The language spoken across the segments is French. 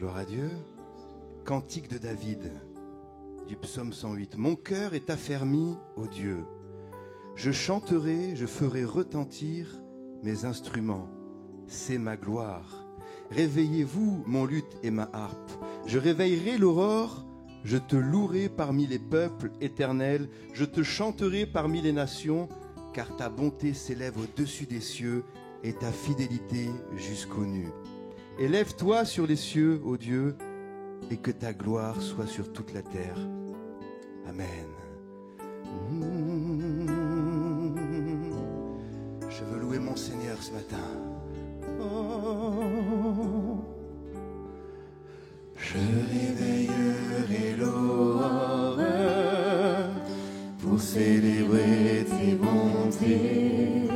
Gloire à Dieu. Cantique de David, du psaume 108. Mon cœur est affermi, ô Dieu. Je chanterai, je ferai retentir mes instruments. C'est ma gloire. Réveillez-vous, mon luth et ma harpe. Je réveillerai l'aurore, je te louerai parmi les peuples éternels. Je te chanterai parmi les nations, car ta bonté s'élève au-dessus des cieux et ta fidélité jusqu'aux nues. Élève-toi sur les cieux, ô Dieu, et que ta gloire soit sur toute la terre. Amen. Je veux louer mon Seigneur ce matin. Je réveillerai l'aurore pour célébrer tes bontés.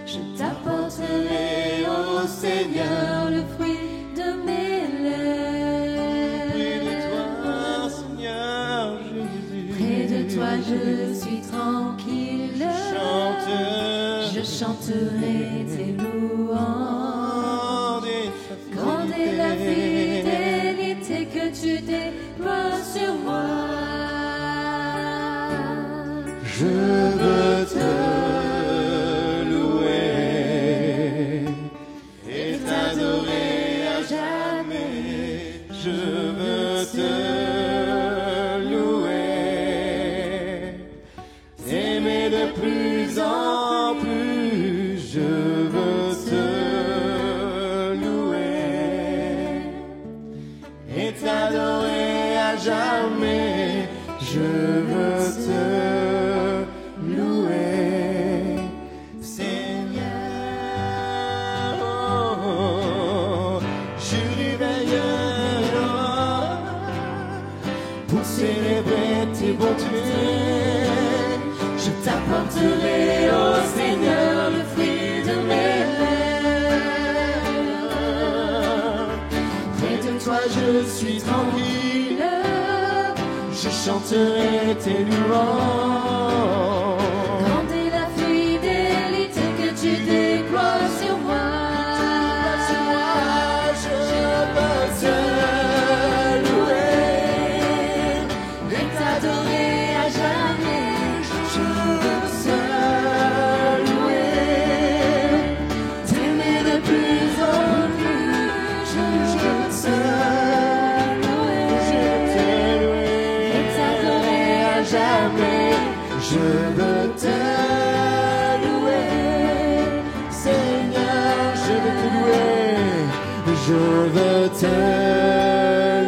Je t'apporterai, ô Seigneur, le fruit de mes lèvres. Près de toi, Seigneur Jésus. Près de toi, je suis tranquille. Je chanterai tes louanges. Grande est la fidélité que tu déploies sur moi. Je veux te louer et t'adorer à jamais. Je veux te louer, t'aimer de plus en plus. Je veux te louer et t'adorer à jamais. Je veux te louer, Seigneur. Je réveille pour célébrer tes bontés. Je t'apporterai, ô Seigneur, le fruit de mes lèvres. Près de toi je suis tranquille, je chanterai tes louanges. Grande est la fidélité que tu déploies sur moi. Je veux te louer Et t'adorer à jamais. je veux te louer, T'aimer de plus en plus. Je veux te louer. Et t'adorer à jamais. Je veux te louer, Seigneur, je veux te louer, je veux te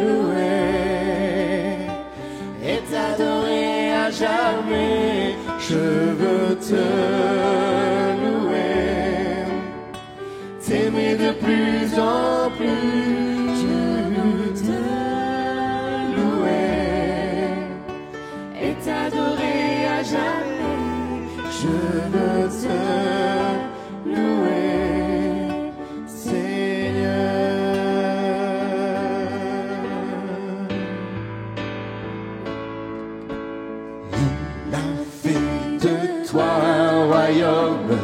louer et t'adorer à jamais. Je veux te louer, t'aimer de plus en plus. Je veux te louer et t'adorer à jamais. Je veux te louer, Seigneur. Il a fait de toi un royaume,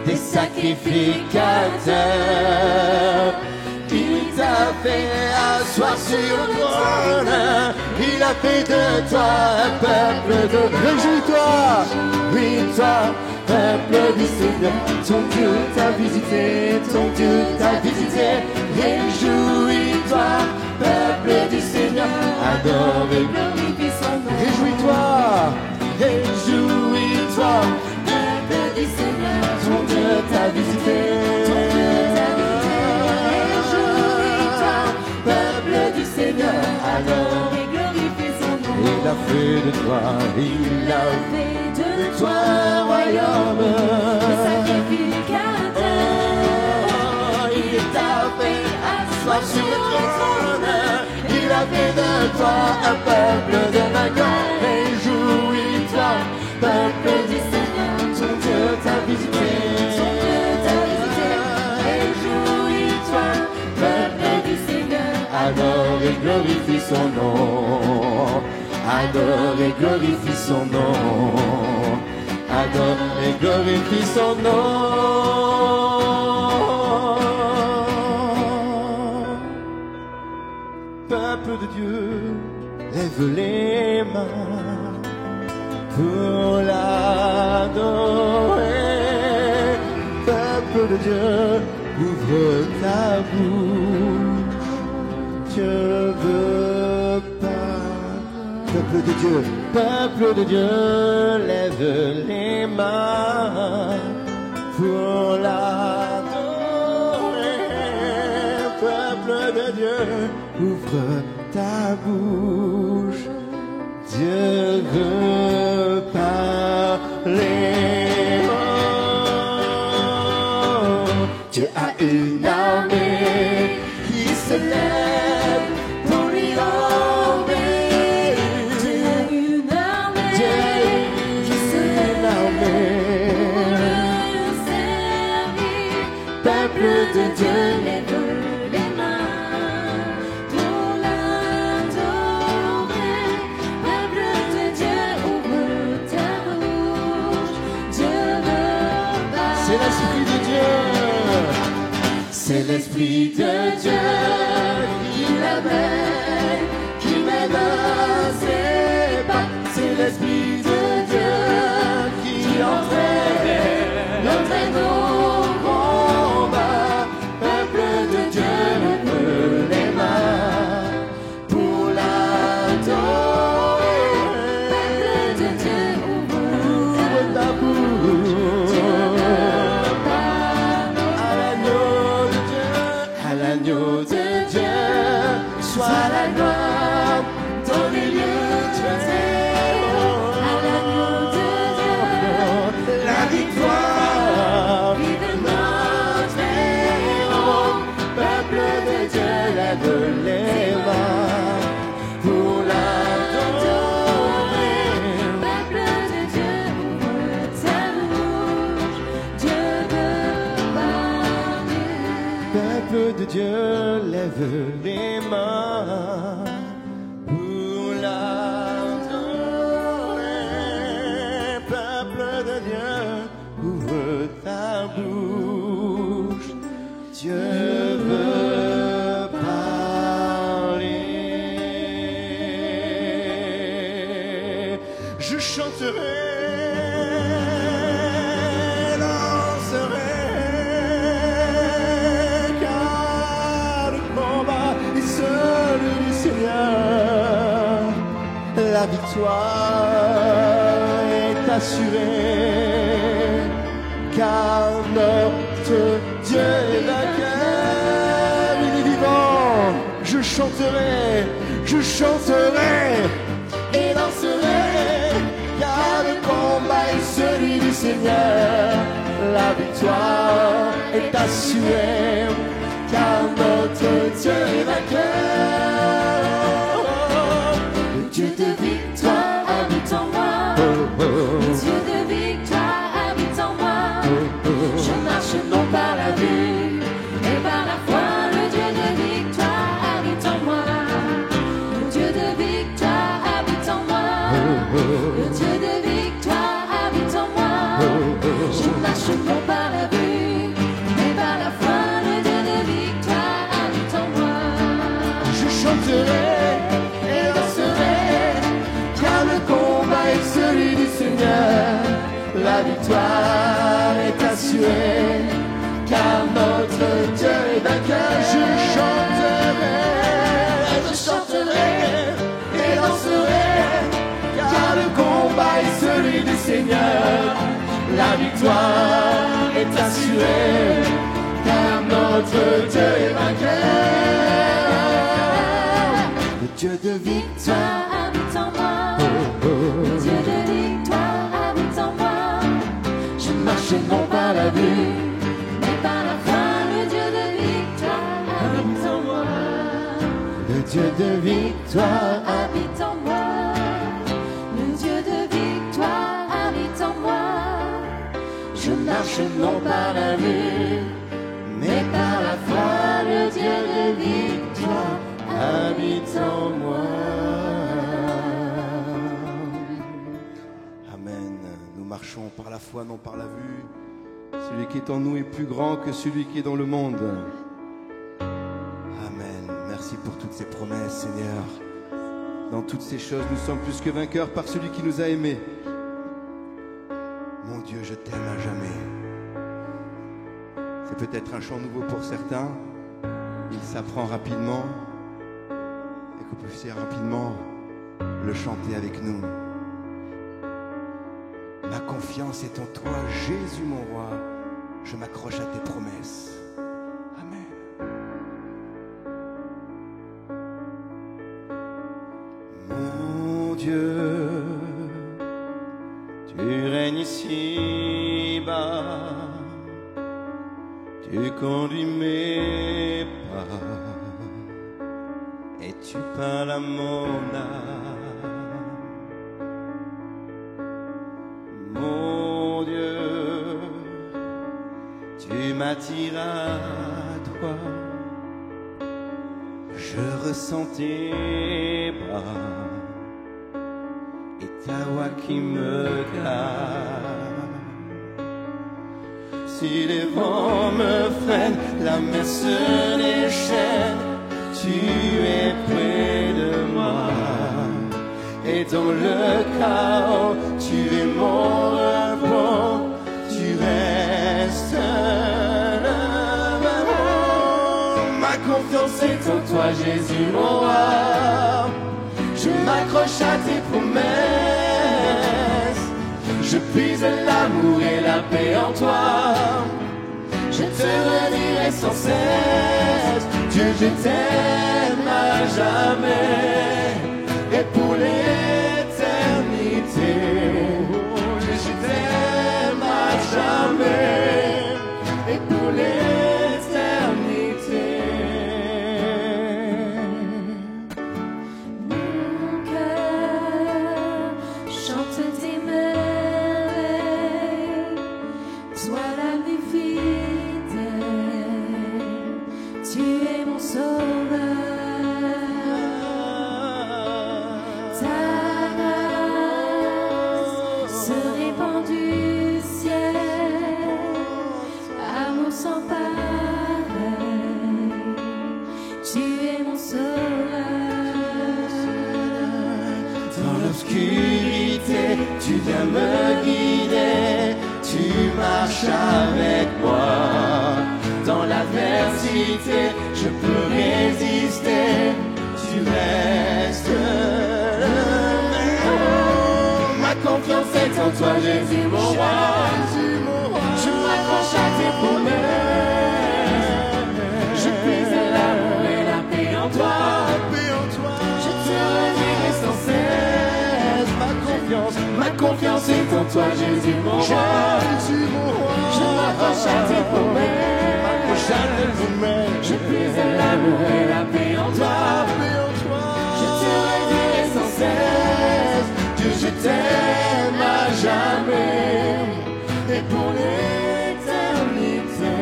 des sacrificateurs. Il t'a fait asseoir sur le trône. Il a fait de toi un peuple de... Réjouis-toi, oui toi, peuple du Seigneur. Ton Dieu t'a visité, ton Dieu t'a visité. Réjouis-toi, peuple du Seigneur. Adore et glorifie son nom. Réjouis-toi, réjouis-toi, peuple du Seigneur. ton Dieu t'a visité. Réjouis-toi, Peuple du Seigneur, adore et glorifie son nom. il a fait de toi, il a Fait de toi un royaume. le sacrificateur. Il t'a fait asseoir sur le trône. Il a fait de toi un peuple de vainqueurs. Réjouis-toi, peuple du Seigneur, ton Dieu t'a visité. Ton Dieu t'a visité. Réjouis-toi, peuple du Seigneur. Adore et glorifie son nom. Adore et glorifie son nom. Adore et glorifie son nom. peuple de Dieu, lève les mains pour l'adorer. Peuple de Dieu, ouvre ta bouche, Dieu veut pas. Peuple de Dieu, lève les mains pour l'adorer. Peuple de Dieu, ouvre ta bouche, Dieu veut parler. Oh, Dieu a une armée qui se lève pour lui obéir. Dieu a une armée qui se lève pour le servir. Peuple de Dieu, lève les mains pour l'adorer. Peuple de Dieu, ouvre ta bouche. Dieu veut parler. C'est l'Esprit de Dieu. C'est l'Esprit de Dieu qui l'amène, qui mène à ses pas. C'est l'Esprit de Dieu qui entraîne au combat. Peuple de Dieu, lève les mains pour l'adorer. Peuple de Dieu, ouvre ta bouche. À l'agneau de Dieu, soit la gloire dans les lieux très hauts. à l'agneau de Dieu, La victoire, vive notre héros. Peuple de Dieu, lève les mains pour l'adorer. Peuple de Dieu, ouvre ta bouche. Dieu veut parler. Peuple de Dieu, lève les mains pour l'adorer. Peuple de Dieu, ouvre ta bouche. Dieu veut parler. Je chanterai, danserai, car le combat est celui du Seigneur. La victoire est assurée, car notre Dieu est vainqueur. Il est vivant. Je chanterai et danserai, car le combat est celui du Seigneur. La victoire est assurée, car notre Dieu est vainqueur. Le Dieu de victoire habite en moi. Le Dieu de victoire habite en moi. Je marche non par la vue, mais par la foi. Le Dieu de victoire habite en moi. Le Dieu de victoire habite en moi. Le Dieu de victoire habite en moi. Je marche non par la vue, mais par la foi. Le Dieu de victoire habite en moi. Je chanterai et danserai, car le combat est celui du Seigneur. La victoire est assurée, car notre Dieu est vainqueur. Je chanterai et danserai, car le combat est celui du Seigneur. La victoire est assurée, car notre Dieu est vainqueur. Le Dieu de victoire Habite en moi. Le Dieu de victoire habite en moi. Je marche non par la vue, mais par la foi. Le Dieu de victoire habite en moi. le Dieu de victoire. Habite en moi. Le Dieu de victoire habite en moi. Je marche non par la vue, mais par la foi. Le Dieu de victoire Habite en moi. Amen. Nous marchons par la foi, non par la vue. Celui qui est en nous est plus grand que celui qui est dans le monde. Amen. Merci Merci pour toutes ces promesses, Seigneur. Dans toutes ces choses, nous sommes plus que vainqueurs par celui qui nous a aimés. Mon Dieu, je t'aime à jamais. C'est peut-être un chant nouveau pour certains. Il s'apprend rapidement. Et que vous puissiez rapidement le chanter avec nous. Ma confiance est en toi, Jésus mon roi. Je m'accroche à tes promesses. Amen. Mon Dieu, tu règnes ici-bas. Tu conduis mes pas. Et tu parles à mon âme. Mon Dieu, tu m'attires à toi. Je ressens tes bras et ta voix qui me garde. Si les vents me freinent, la mer se déchaîne, tu es près de moi. Et dans le chaos, tu es mon repos, tu restes là. Ma confiance est en toi, Jésus mon roi. Je m'accroche à tes promesses. Je puise l'amour et la paix en toi. Je te redirai sans cesse. Dieu, je t'aime à jamais. Et pour l'éternité, Dieu, je t'aime à jamais. Et pour l'éternité. Mon cœur chante tes merveilles. Sois l'ami fidèle. Tu es mon sauveur. Tu viens me guider, tu marches avec moi. Dans l'adversité, je peux résister, tu restes là. Ma confiance est en toi, Jésus mon roi. Je m'accroche à tes promesses. Je puise l'amour et la paix en toi. Je te redirai sans cesse. Ma confiance est en toi, Jésus mon roi. Je m'accroche à tes promesses. Je puise l'amour et la paix en toi. Je te redirai sans cesse. Dieu, je t'aime à jamais. Et pour l'éternité.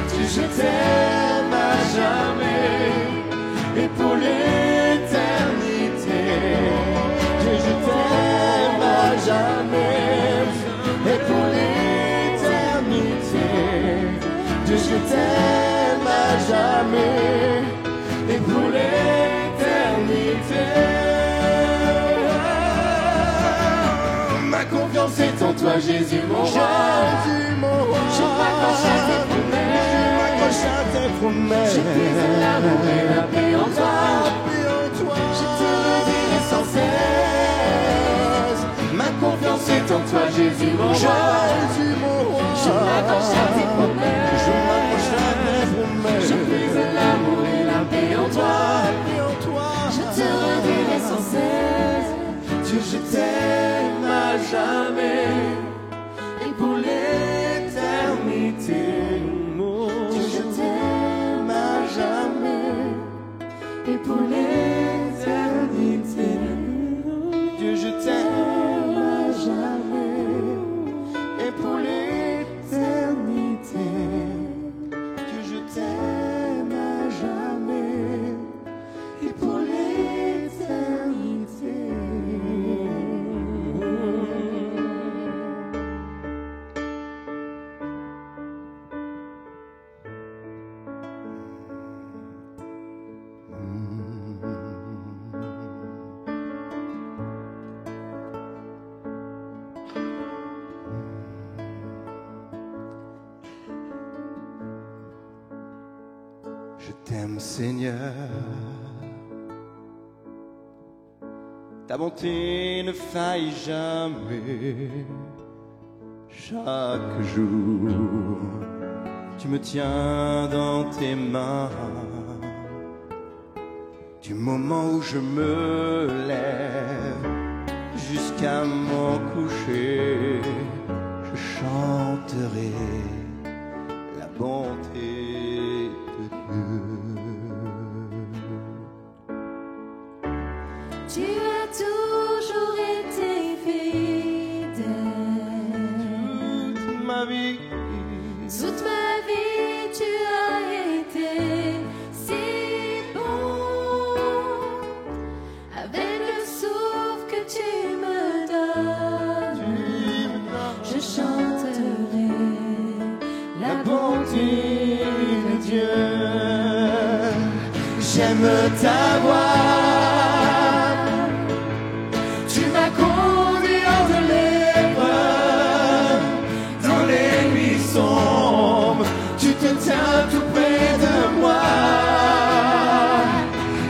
Dieu, je t'aime à jamais. Et pour l'éternité. Dieu, je t'aime à jamais. Et pour l'éternité. Dieu, je t'aime à jamais. Et pour l'éternité. Ma confiance est en toi, Jésus mon roi. Je m'accroche à tes promesses. Je puise l'amour et la paix en toi. Je te redirai sans cesse. Ma confiance est en toi, Jésus mon roi. Je m'accroche à tes promesses. Je puise l'amour et la paix en toi. Je te redirai sans cesse. Dieu, je t'aime à jamais. Et pour l'éternité. Dieu, je t'aime à jamais. Je t'aime Seigneur. Ta bonté ne faillit jamais. Chaque jour, tu me tiens dans tes mains. Du moment où je me lève jusqu'à mon coucher, je chanterai la bonté de Dieu. Tu as toujours été fidèle. Toute ma vie, Toute ma vie, tu as été si bon. Avec le souffle que tu me donnes, je chanterai la bonté de Dieu. J'aime ta voix. Tu m'as conduit hors de l'épreuve, dans les nuits sombres. Tu te tiens tout près de moi.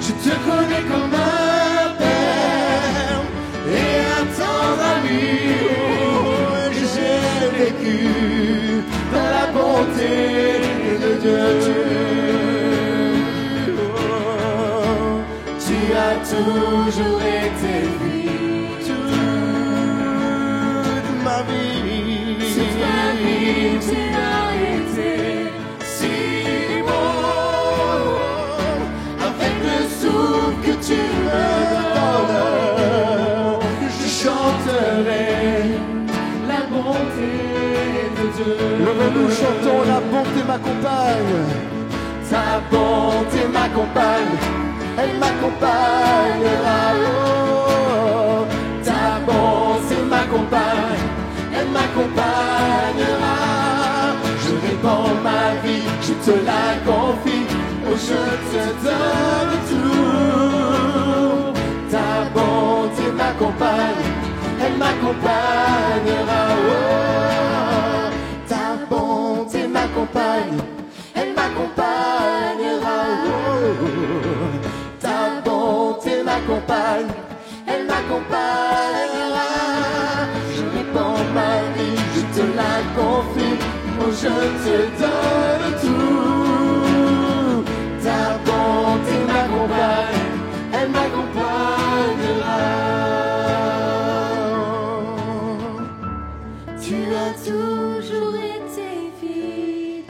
Je te connais comme un père et un tendre ami. Et j'ai vécu dans la bonté de Dieu. Tu as toujours été fidèle. Toute ma vie, Toute ma vie, tu as été si bon. Avec le souffle que tu me donnes, je chanterai la bonté de Dieu. Nous chantons, la bonté m'accompagne. Ta bonté m'accompagne. Elle m'accompagnera. Oh, ta bonté m'accompagne. Elle m'accompagnera. Je répands ma vie, je te la confie. Oh, je te donne tout. Ta bonté m'accompagne. Elle m'accompagnera. Oh, ta bonté m'accompagne. Elle m'accompagnera. Oh, ta bonté m'accompagne. Elle m'accompagnera. Je répands ma vie, je te la confie. Oh, je te donne tout. Ta bonté m'accompagne. Elle m'accompagnera. Tu as toujours été fidèle.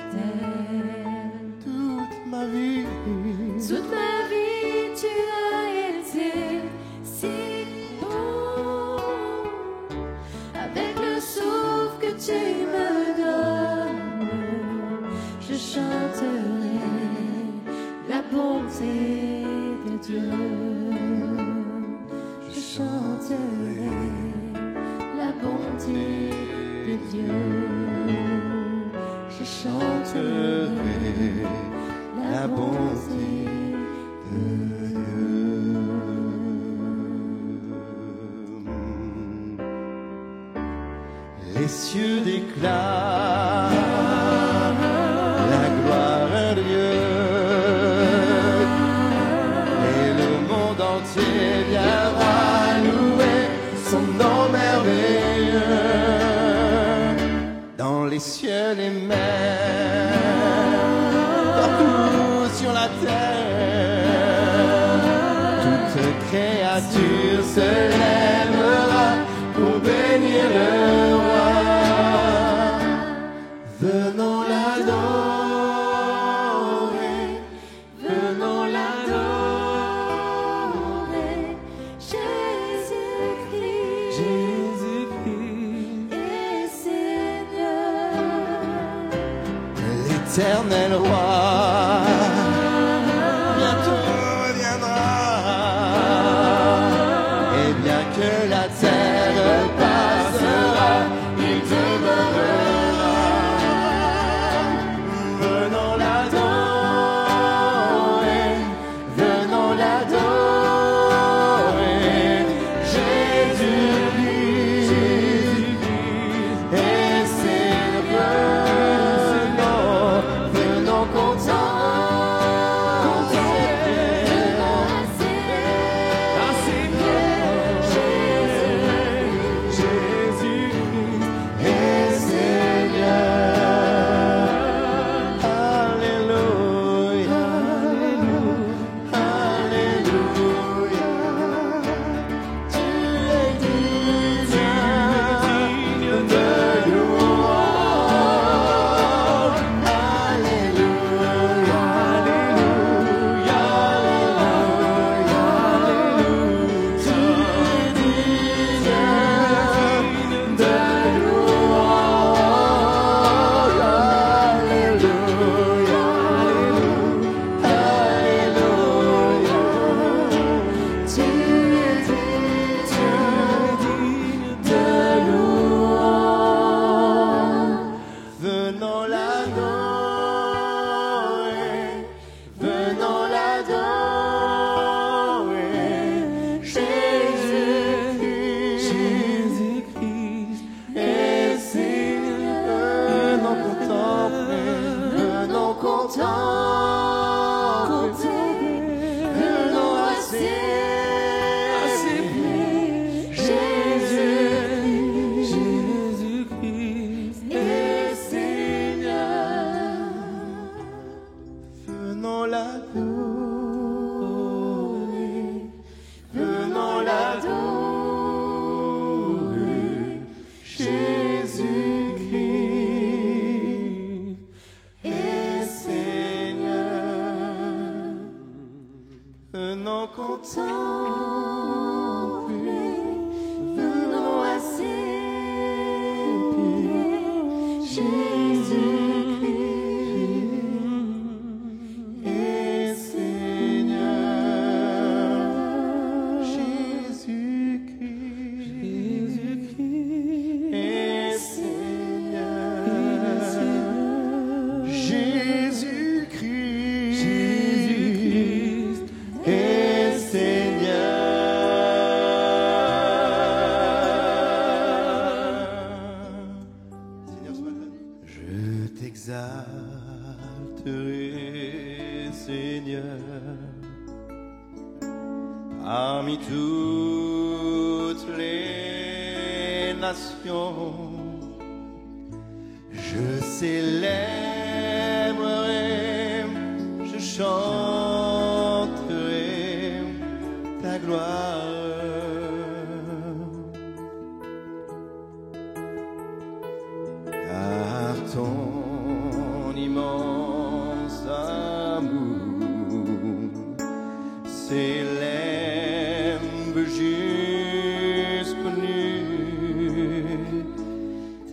Toute ma vie, Toute ma vie, tu as été si bon. Avec le souffle que tu me donnes, je chanterai la bonté de Dieu. Je chanterai la bonté de Dieu. Je chanterai la bonté de Dieu. Les cieux déclarent la gloire de Dieu, et le monde entier viendra louer son nom merveilleux. Dans les cieux, les mers, partout sur la terre, toute créature se lèvera pour bénir le roi. Venons l'adorer, Venons l'adorer, Jésus-Christ Jésus-Christ, est Seigneur. l'éternel roi. Bientôt reviendra, et bien que la terre passera, il demeurera. Venons l'adorer, venons l'adorer, Jésus-Christ est Seigneur. Venons venons contempler, venons à ses pieds, Jésus-Christ est Seigneur. Jésus-Christ est Seigneur. Jésus-Christ est Seigneur. Je t'exalterai, Seigneur, parmi toutes les nations. Je célébrerai, je chanterai ta gloire. Car ton immense amour s'élève jusqu'aux nues.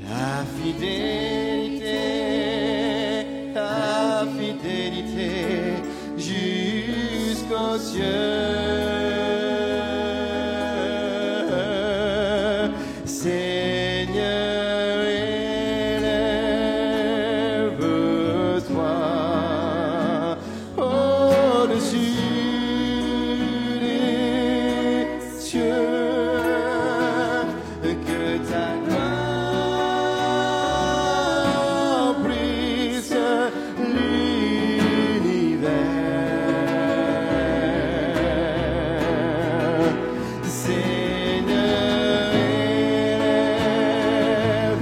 Ta fidélité jusqu'aux cieux. Seigneur, élève-toi au-dessus des cieux, que ta gloire emplisse l'univers. Seigneur,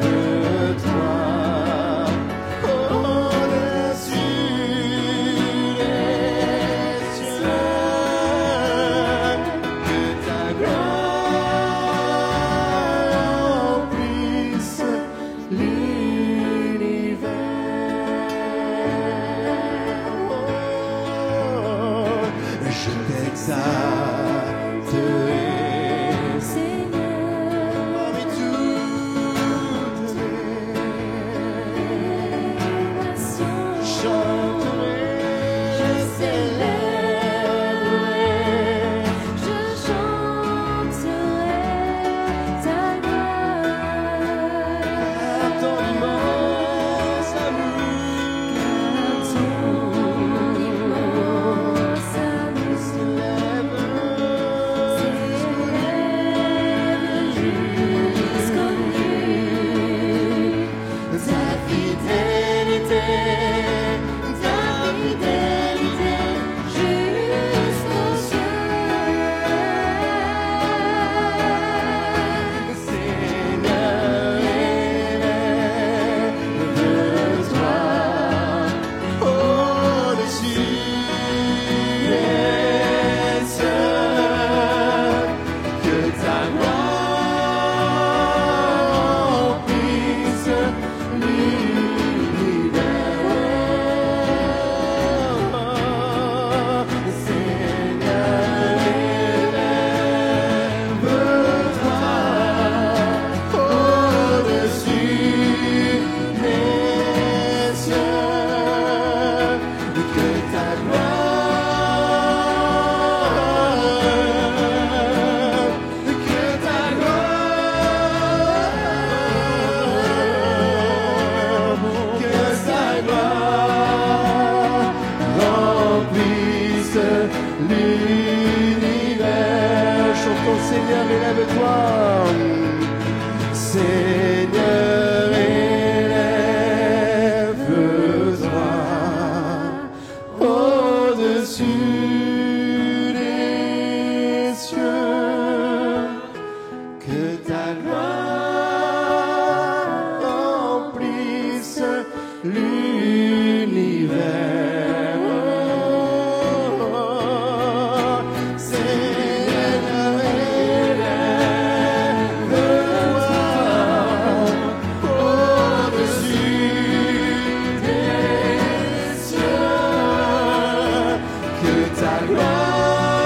élève-toi au-dessus des cieux, que ta gloire emplisse l'univers. Je t'exalterai parmi toutes les nations. Chanterai, Je célébrerai, je chanterai ta gloire. ton immense amour. Ton immense amour S'élève jusqu'aux nues. Ta fidélité jusqu'aux cieux. Seigneur, élève-toi au-dessus des cieux, que ta gloire emplisse l'univers. Seigneur, élève-toi au-dessus des cieux, que ta gloire, remplisse l'univers. Chantons, Seigneur, élève-toi. Seigneur, élève-toi au-dessus des cieux, que ta gloire emplisse l'univers. Seigneur, ta gloire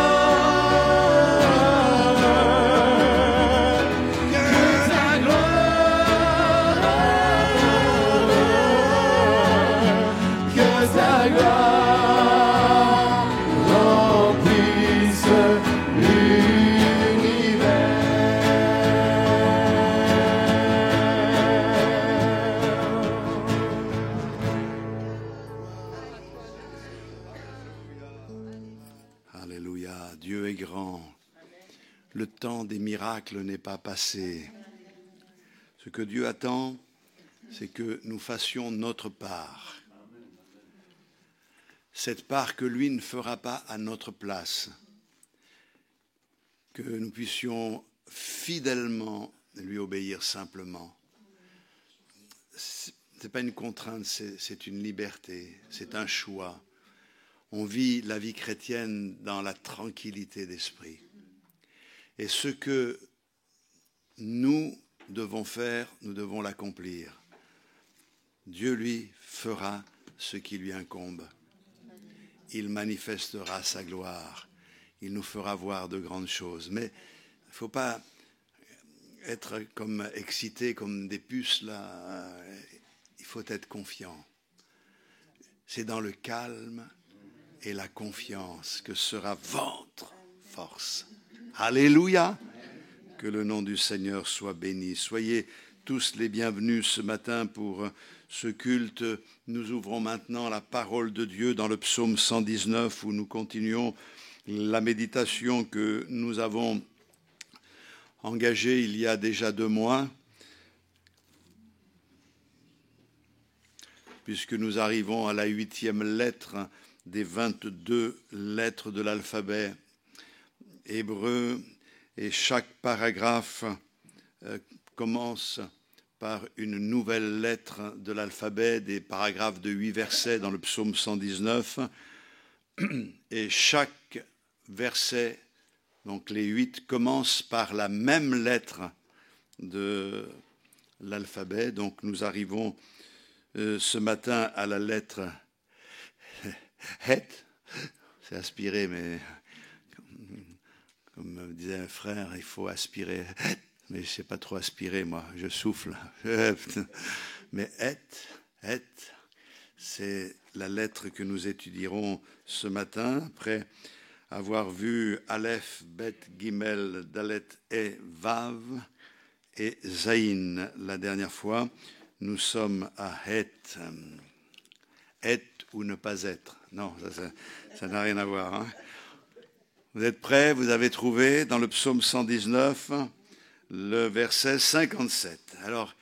Alléluia, Dieu est grand. Le temps des miracles n'est pas passé. Ce que Dieu attend, c'est que nous fassions notre part. Cette part que lui ne fera pas à notre place. Que nous puissions fidèlement lui obéir simplement. Ce n'est pas une contrainte, c'est une liberté, c'est un choix. On vit la vie chrétienne dans la tranquillité d'esprit. Et ce que nous devons faire, nous devons l'accomplir. Dieu, lui, fera ce qui lui incombe. Il manifestera sa gloire. Il nous fera voir de grandes choses. Mais il ne faut pas être comme excité, comme des puces, là. Il faut être confiant. C'est dans le calme et la confiance que sera votre force. Alléluia! Que le nom du Seigneur soit béni. Soyez tous les bienvenus ce matin pour ce culte. Nous ouvrons maintenant la parole de Dieu dans le psaume 119 où nous continuons la méditation que nous avons engagée il y a déjà 2 mois, puisque nous arrivons à la 8e lettre des 22 lettres de l'alphabet hébreu, et chaque paragraphe commence par une nouvelle lettre de l'alphabet, des paragraphes de 8 versets dans le psaume 119, et chaque verset, donc les 8, commencent par la même lettre de l'alphabet. Donc nous arrivons ce matin à la lettre Het. C'est aspiré, mais comme me disait un frère, il faut aspirer. Mais je ne sais pas trop aspirer, moi, je souffle. Mais Het, c'est la lettre que nous étudierons ce matin, après avoir vu Aleph, Bet, Gimel, Dalet et Vav et Zayin la dernière fois. Nous sommes à Het. Être ou ne pas être. Non, ça n'a rien à voir. Hein. Vous êtes prêts? Vous avez trouvé dans le psaume 119 le verset 57. Alors,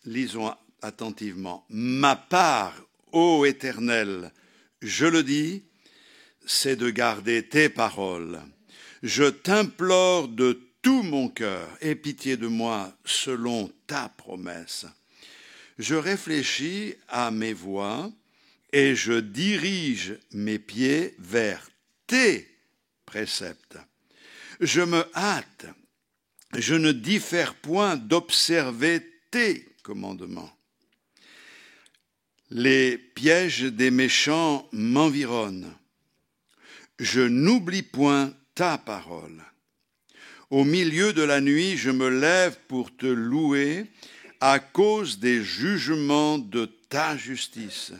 lisons attentivement. Ma part, ô Éternel, je le dis, c'est de garder tes paroles. Je t'implore de tout mon cœur, aie pitié de moi selon ta promesse. Je réfléchis à mes voies et je dirige mes pieds vers tes préceptes. Je me hâte, je ne diffère point d'observer tes commandements. Les pièges des méchants m'environnent. Je n'oublie point ta parole. Au milieu de la nuit, je me lève pour te louer à cause des jugements de ta justice.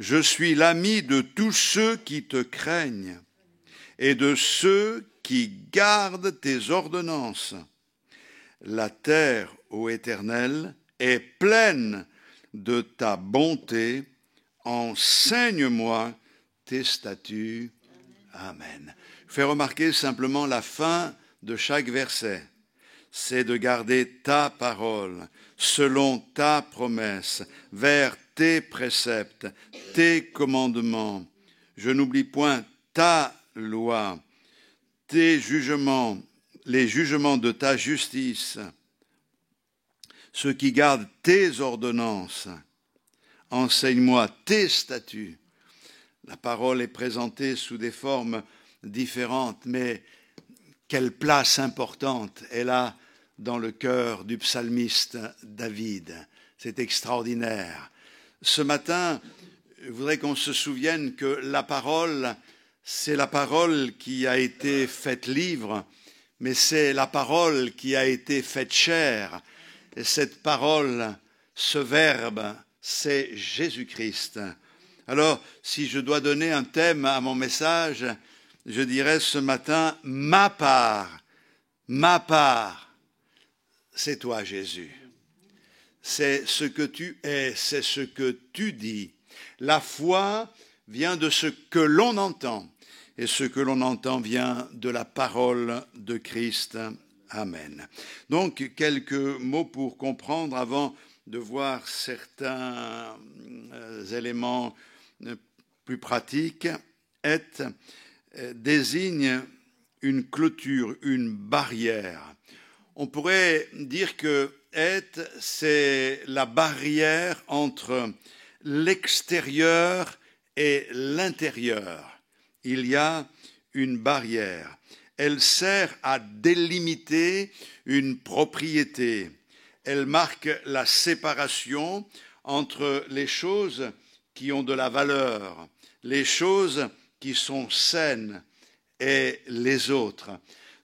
Je suis l'ami de tous ceux qui te craignent et de ceux qui gardent tes ordonnances. La terre, ô Éternel, est pleine de ta bonté. Enseigne-moi tes statuts. Amen. Je fais remarquer simplement la fin de chaque verset. C'est de garder ta parole selon ta promesse, vers tes préceptes, tes commandements. Je n'oublie point ta loi, tes jugements, les jugements de ta justice, ceux qui gardent tes ordonnances. Enseigne-moi tes statuts. La parole est présentée sous des formes différentes, mais quelle place importante elle a dans le cœur du psalmiste David. C'est extraordinaire. Ce matin, je voudrais qu'on se souvienne que la parole, c'est la parole qui a été faite livre, mais c'est la parole qui a été faite chair. Et cette parole, ce verbe, c'est Jésus-Christ. Alors, si je dois donner un thème à mon message, je dirais ce matin, ma part, c'est toi Jésus. C'est ce que tu es, c'est ce que tu dis. La foi vient de ce que l'on entend. et ce que l'on entend vient de la parole de Christ. Amen. Donc, quelques mots pour comprendre avant de voir certains éléments plus pratiques. Est désigne une clôture, une barrière. On pourrait dire que c'est la barrière entre l'extérieur et l'intérieur. Il y a une barrière. Elle sert à délimiter une propriété. Elle marque la séparation entre les choses qui ont de la valeur, les choses qui sont saines et les autres.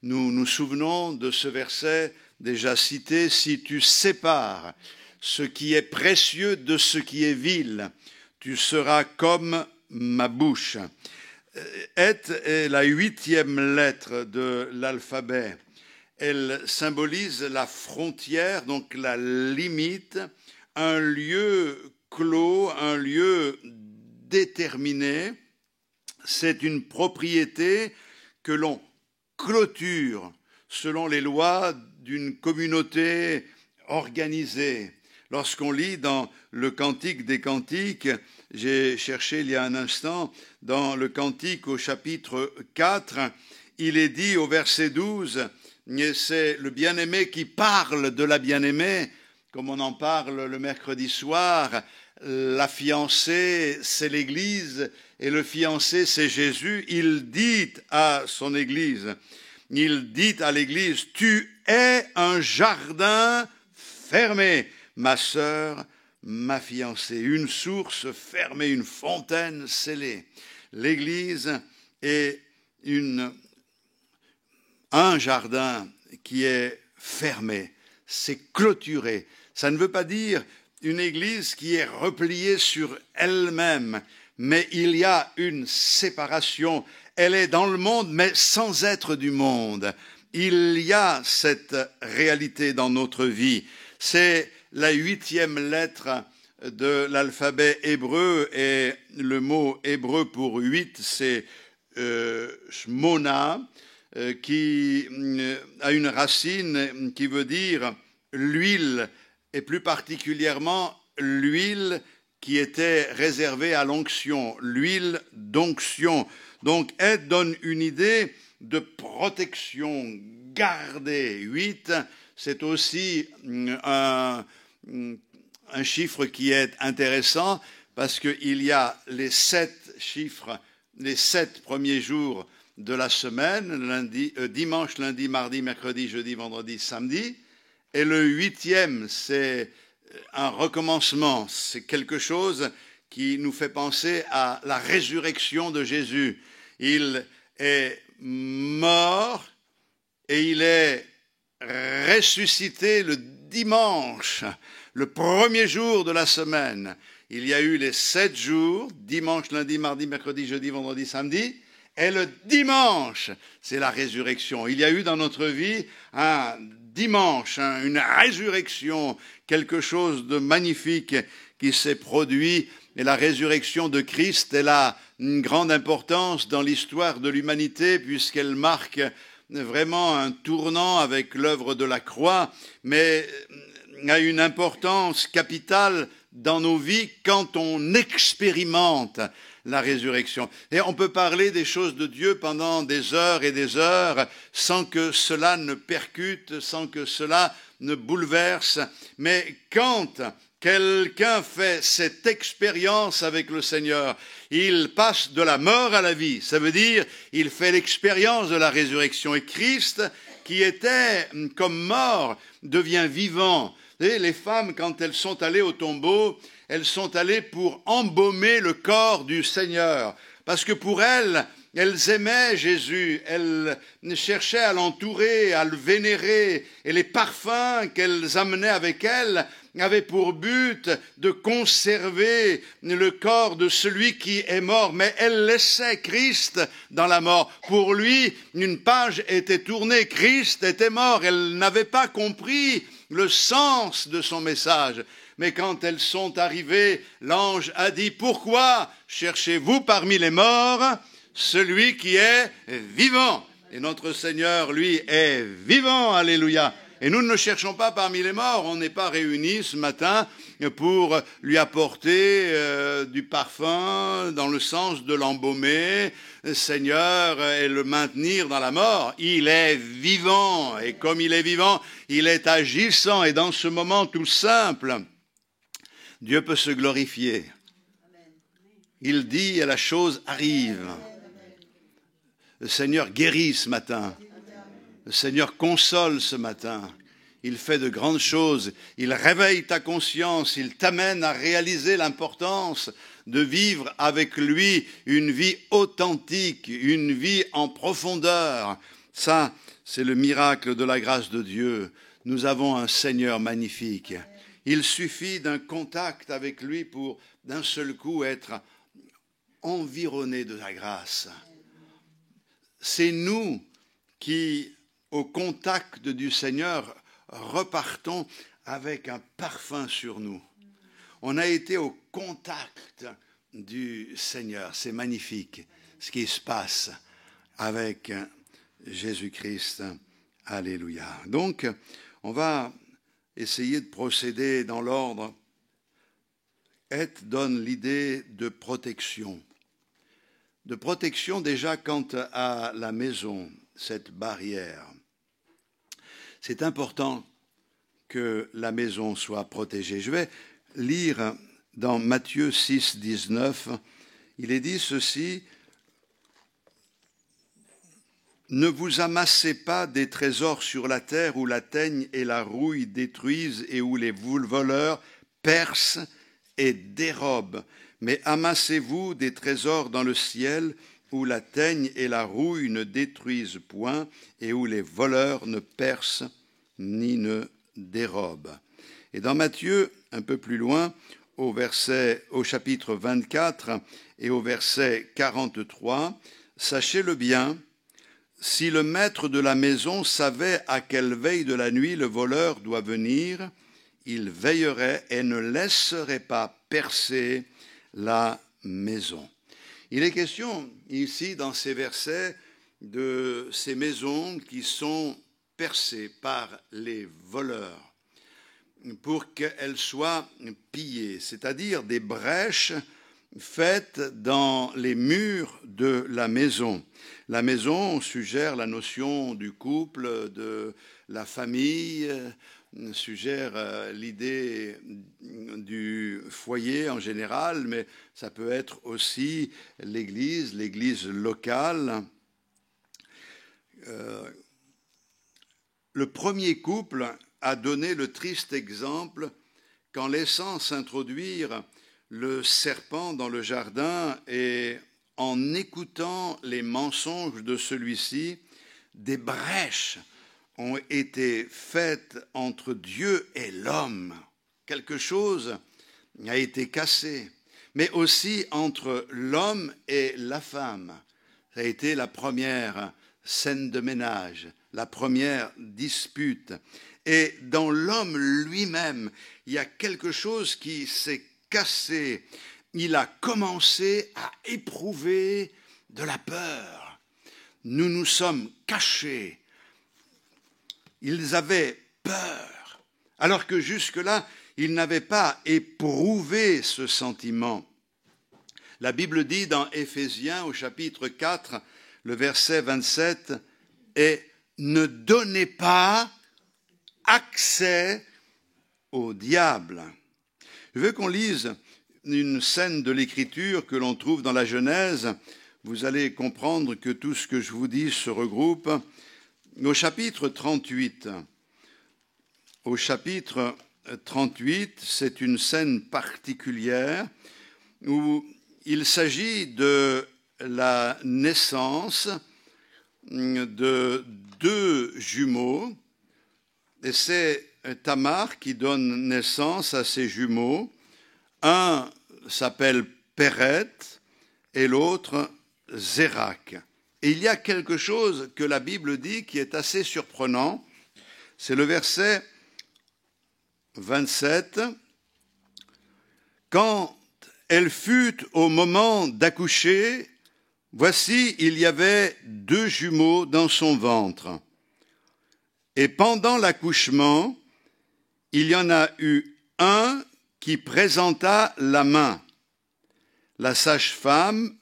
Nous nous souvenons de ce verset déjà cité, « Si tu sépares ce qui est précieux de ce qui est vil, tu seras comme ma bouche. » Et est la 8e lettre de l'alphabet. Elle symbolise la frontière, donc la limite, un lieu clos, un lieu déterminé. C'est une propriété que l'on clôture selon les lois d'une communauté organisée. Lorsqu'on lit dans le Cantique des Cantiques, j'ai cherché il y a un instant, dans le Cantique au chapitre 4, il est dit au verset 12, c'est le bien-aimé qui parle de la bien-aimée, comme on en parle le mercredi soir. La fiancée, c'est l'Église, et le fiancé, c'est Jésus. Il dit à son Église, il dit à l'Église, « Tu es un jardin fermé, ma sœur, ma fiancée. » Une source fermée, une fontaine scellée. L'Église est un jardin qui est fermé, c'est clôturé. Ça ne veut pas dire une Église qui est repliée sur elle-même, mais il y a une séparation. Elle est dans le monde, mais sans être du monde. Il y a cette réalité dans notre vie. C'est la 8e lettre de l'alphabet hébreu, et le mot hébreu pour 8, c'est shmona, qui a une racine qui veut dire l'huile, et plus particulièrement l'huile qui était réservée à l'onction, l'huile d'onction. Donc, elle donne une idée de protection, garder. 8, c'est aussi un chiffre qui est intéressant parce qu'il y a les 7 chiffres, les 7 premiers jours de la semaine, dimanche, lundi, mardi, mercredi, jeudi, vendredi, samedi. Et le 8e, c'est un recommencement, c'est quelque chose qui nous fait penser à la résurrection de Jésus. Il est mort et il est ressuscité le dimanche, le premier jour de la semaine. Il y a eu les 7 jours, dimanche, lundi, mardi, mercredi, jeudi, vendredi, samedi, et le dimanche, c'est la résurrection. Il y a eu dans notre vie un dimanche, une résurrection, quelque chose de magnifique qui s'est produit. Et la résurrection de Christ, elle a une grande importance dans l'histoire de l'humanité puisqu'elle marque vraiment un tournant avec l'œuvre de la croix, mais a une importance capitale dans nos vies quand on expérimente la résurrection. Et on peut parler des choses de Dieu pendant des heures et des heures sans que cela ne percute, sans que cela ne bouleverse. Mais quand quelqu'un fait cette expérience avec le Seigneur, il passe de la mort à la vie. Ça veut dire il fait l'expérience de la résurrection. Et Christ, qui était comme mort, devient vivant. Et les femmes, quand elles sont allées au tombeau, elles sont allées pour embaumer le corps du Seigneur. Parce que pour elles aimaient Jésus, elles cherchaient à l'entourer, à le vénérer. Et les parfums qu'elles amenaient avec elles avaient pour but de conserver le corps de celui qui est mort. Mais elles laissaient Christ dans la mort. Pour lui, une page était tournée, Christ était mort. Elles n'avaient pas compris le sens de son message. Mais quand elles sont arrivées, l'ange a dit « Pourquoi cherchez-vous parmi les morts celui qui est vivant. Et notre Seigneur, lui, est vivant, alléluia. Et nous ne cherchons pas parmi les morts, on n'est pas réunis ce matin pour lui apporter du parfum dans le sens de l'embaumer, Seigneur, et le maintenir dans la mort. Il est vivant, et comme il est vivant, il est agissant. Et dans ce moment tout simple, Dieu peut se glorifier. Il dit et la chose arrive. Le Seigneur guérit ce matin. Le Seigneur console ce matin. Il fait de grandes choses. Il réveille ta conscience. Il t'amène à réaliser l'importance de vivre avec lui une vie authentique, une vie en profondeur. Ça, c'est le miracle de la grâce de Dieu. Nous avons un Seigneur magnifique. Il suffit d'un contact avec lui pour d'un seul coup être environné de la grâce. C'est nous qui, au contact du Seigneur, repartons avec un parfum sur nous. On a été au contact du Seigneur. C'est magnifique ce qui se passe avec Jésus-Christ. Alléluia. Donc, on va essayer de procéder dans l'ordre. Ète donne l'idée de protection. De protection déjà quant à la maison, cette barrière. C'est important que la maison soit protégée. Je vais lire dans Matthieu 6, 19, il est dit ceci, « Ne vous amassez pas des trésors sur la terre où la teigne et la rouille détruisent et où les voleurs percent et dérobent, mais amassez-vous des trésors dans le ciel où la teigne et la rouille ne détruisent point et où les voleurs ne percent ni ne dérobent. » Et dans Matthieu, un peu plus loin, au chapitre 24 et au verset 43, « Sachez-le bien, si le maître de la maison savait à quelle veille de la nuit le voleur doit venir, il veillerait et ne laisserait pas percer la maison. » Il est question ici dans ces versets de ces maisons qui sont percées par les voleurs pour qu'elles soient pillées, c'est-à-dire des brèches faites dans les murs de la maison. La maison suggère la notion du couple, de la famille, suggère l'idée du foyer en général, mais ça peut être aussi l'église locale. Le premier couple a donné le triste exemple qu'en laissant s'introduire le serpent dans le jardin et en écoutant les mensonges de celui-ci, des brèches ont été faites entre Dieu et l'homme. Quelque chose a été cassé, mais aussi entre l'homme et la femme. Ça a été la première scène de ménage, la première dispute. Et dans l'homme lui-même, il y a quelque chose qui s'est cassé. Il a commencé à éprouver de la peur. Nous nous sommes cachés. Ils avaient peur, alors que jusque-là, ils n'avaient pas éprouvé ce sentiment. La Bible dit dans Éphésiens, au chapitre 4, le verset 27, « Et ne donnez pas accès au diable. » Je veux qu'on lise une scène de l'Écriture que l'on trouve dans la Genèse. Vous allez comprendre que tout ce que je vous dis se regroupe. Au chapitre 38, c'est une scène particulière où il s'agit de la naissance de deux jumeaux, et c'est Tamar qui donne naissance à ces jumeaux. Un s'appelle Péreth et l'autre Zérak. Et il y a quelque chose que la Bible dit qui est assez surprenant. C'est le verset 27. « Quand elle fut au moment d'accoucher, Voici, il y avait 2 jumeaux dans son ventre. Et pendant l'accouchement, il y en a eu un qui présenta la main. La sage-femme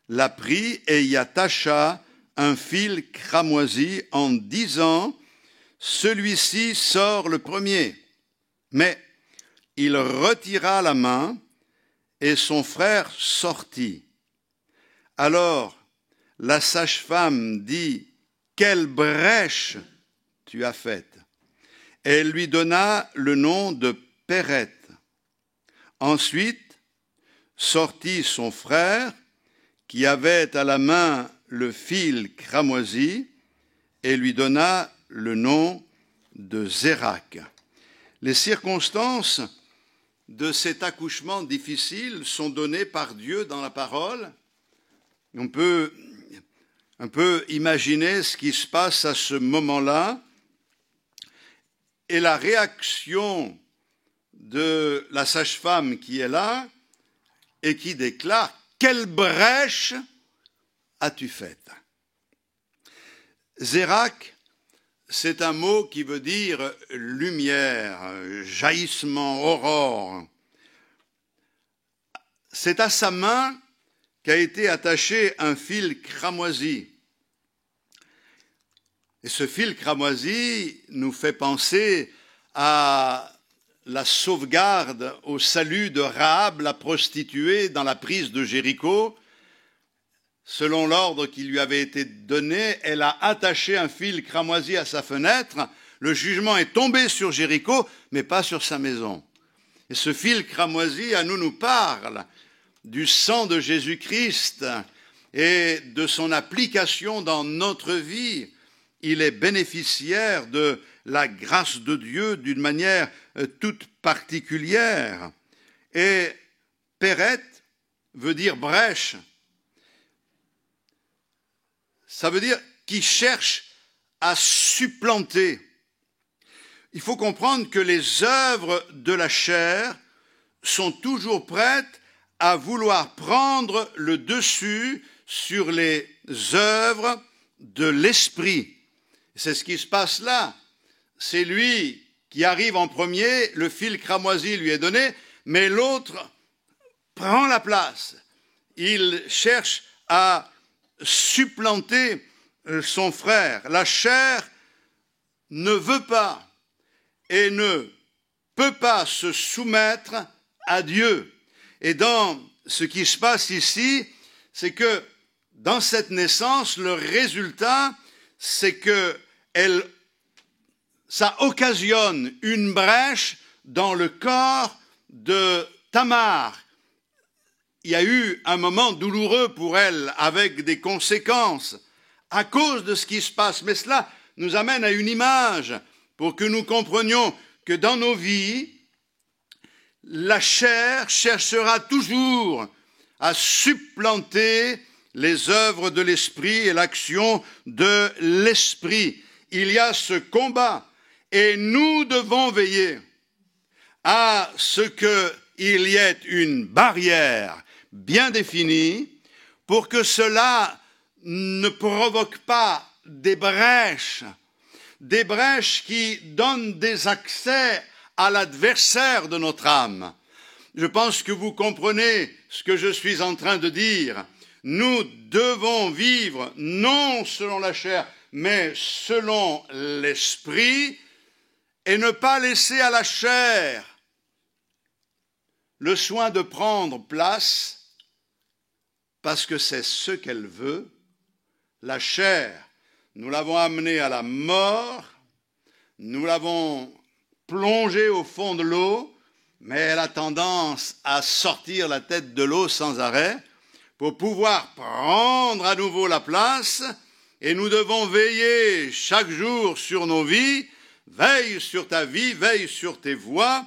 la prit et y attacha un fil cramoisi en disant « Celui-ci sort le premier ». Mais il retira la main et son frère sortit. Alors la sage-femme dit « Quelle brèche tu as faite ?» Et elle lui donna le nom de Pérette. Ensuite sortit son frère qui avait à la main le fil cramoisi et lui donna le nom de Zérak. Les circonstances de cet accouchement difficile sont données par Dieu dans la parole. On peut un peu imaginer ce qui se passe à ce moment-là et la réaction de la sage-femme qui est là et qui déclare « Quelle brèche as-tu faite ?» Zérak, c'est un mot qui veut dire lumière, jaillissement, aurore. C'est à sa main qu'a été attaché un fil cramoisi. Et ce fil cramoisi nous fait penser à la sauvegarde, au salut de Rahab, la prostituée, dans la prise de Jéricho. Selon l'ordre qui lui avait été donné, elle a attaché un fil cramoisi à sa fenêtre. Le jugement est tombé sur Jéricho, mais pas sur sa maison. Et ce fil cramoisi, à nous parle du sang de Jésus-Christ et de son application dans notre vie. Il est bénéficiaire de la grâce de Dieu d'une manière toute particulière. Et Pérette veut dire brèche. Ça veut dire qui cherche à supplanter. Il faut comprendre que les œuvres de la chair sont toujours prêtes à vouloir prendre le dessus sur les œuvres de l'esprit. C'est ce qui se passe là. C'est lui qui arrive en premier, le fil cramoisi lui est donné, mais l'autre prend la place. Il cherche à supplanter son frère. La chair ne veut pas et ne peut pas se soumettre à Dieu. Et dans ce qui se passe ici, c'est que dans cette naissance, le résultat, c'est que ça occasionne une brèche dans le corps de Tamar. Il y a eu un moment douloureux pour elle, avec des conséquences, à cause de ce qui se passe. Mais cela nous amène à une image, pour que nous comprenions que dans nos vies, la chair cherchera toujours à supplanter les œuvres de l'esprit et l'action de l'esprit. Il y a ce combat et nous devons veiller à ce qu'il y ait une barrière bien définie pour que cela ne provoque pas des brèches qui donnent des accès à l'adversaire de notre âme. Je pense que vous comprenez ce que je suis en train de dire. Nous devons vivre non selon la chair, mais selon l'esprit, et ne pas laisser à la chair le soin de prendre place, parce que c'est ce qu'elle veut. La chair, nous l'avons amenée à la mort, nous l'avons plongée au fond de l'eau, mais elle a tendance à sortir la tête de l'eau sans arrêt pour pouvoir prendre à nouveau la place, et nous devons veiller chaque jour sur nos vies. Veille sur ta vie, veille sur tes voies,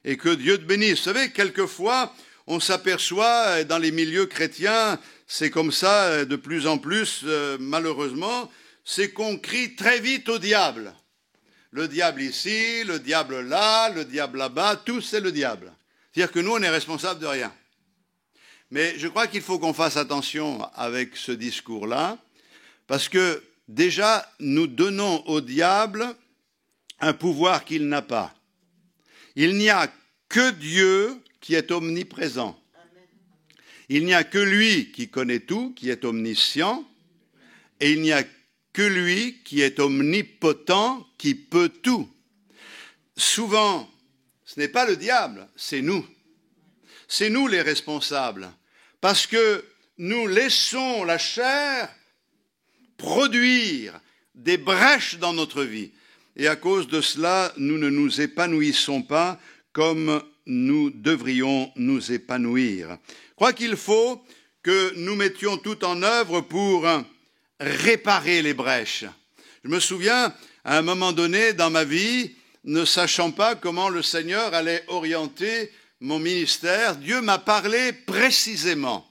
et que Dieu te bénisse. Vous savez, quelquefois, on s'aperçoit dans les milieux chrétiens, c'est comme ça de plus en plus, malheureusement, c'est qu'on crie très vite au diable. Le diable ici, le diable là, le diable là-bas, tout c'est le diable. C'est-à-dire que nous, on est responsable de rien. Mais je crois qu'il faut qu'on fasse attention avec ce discours-là, parce que déjà, nous donnons au diable un pouvoir qu'il n'a pas. Il n'y a que Dieu qui est omniprésent. Il n'y a que lui qui connaît tout, qui est omniscient, et il n'y a que lui qui est omnipotent, qui peut tout. Souvent, ce n'est pas le diable, c'est nous. C'est nous les responsables, parce que nous laissons la chair produire des brèches dans notre vie. Et à cause de cela, nous ne nous épanouissons pas comme nous devrions nous épanouir. Je crois qu'il faut que nous mettions tout en œuvre pour réparer les brèches. Je me souviens, à un moment donné dans ma vie, ne sachant pas comment le Seigneur allait orienter mon ministère, Dieu m'a parlé précisément.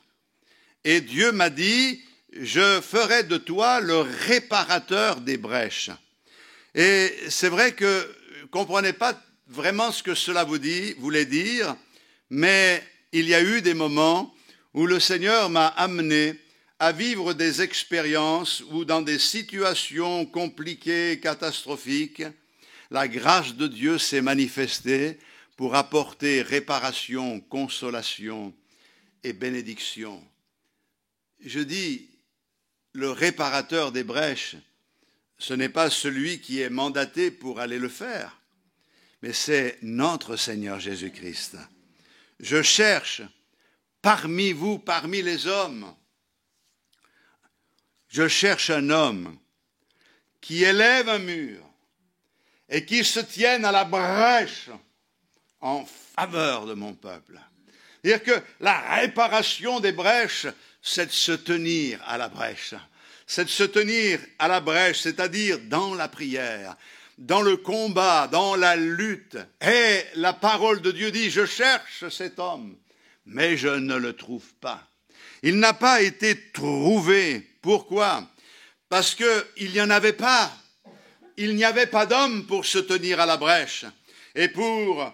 Et Dieu m'a dit, je ferai de toi le réparateur des brèches. Et c'est vrai que je ne comprenais pas vraiment ce que cela voulait dire, mais il y a eu des moments où le Seigneur m'a amené à vivre des expériences où dans des situations compliquées, catastrophiques, la grâce de Dieu s'est manifestée pour apporter réparation, consolation et bénédiction. Je dis, le réparateur des brèches, ce n'est pas celui qui est mandaté pour aller le faire, mais c'est notre Seigneur Jésus-Christ. Je cherche parmi vous, parmi les hommes, je cherche un homme qui élève un mur et qui se tienne à la brèche en faveur de mon peuple. C'est-à-dire que la réparation des brèches, c'est de se tenir à la brèche. C'est de se tenir à la brèche, c'est-à-dire dans la prière, dans le combat, dans la lutte. Et la parole de Dieu dit, je cherche cet homme, mais je ne le trouve pas. Il n'a pas été trouvé. Pourquoi? Parce qu'il n'y en avait pas. Il n'y avait pas d'homme pour se tenir à la brèche et pour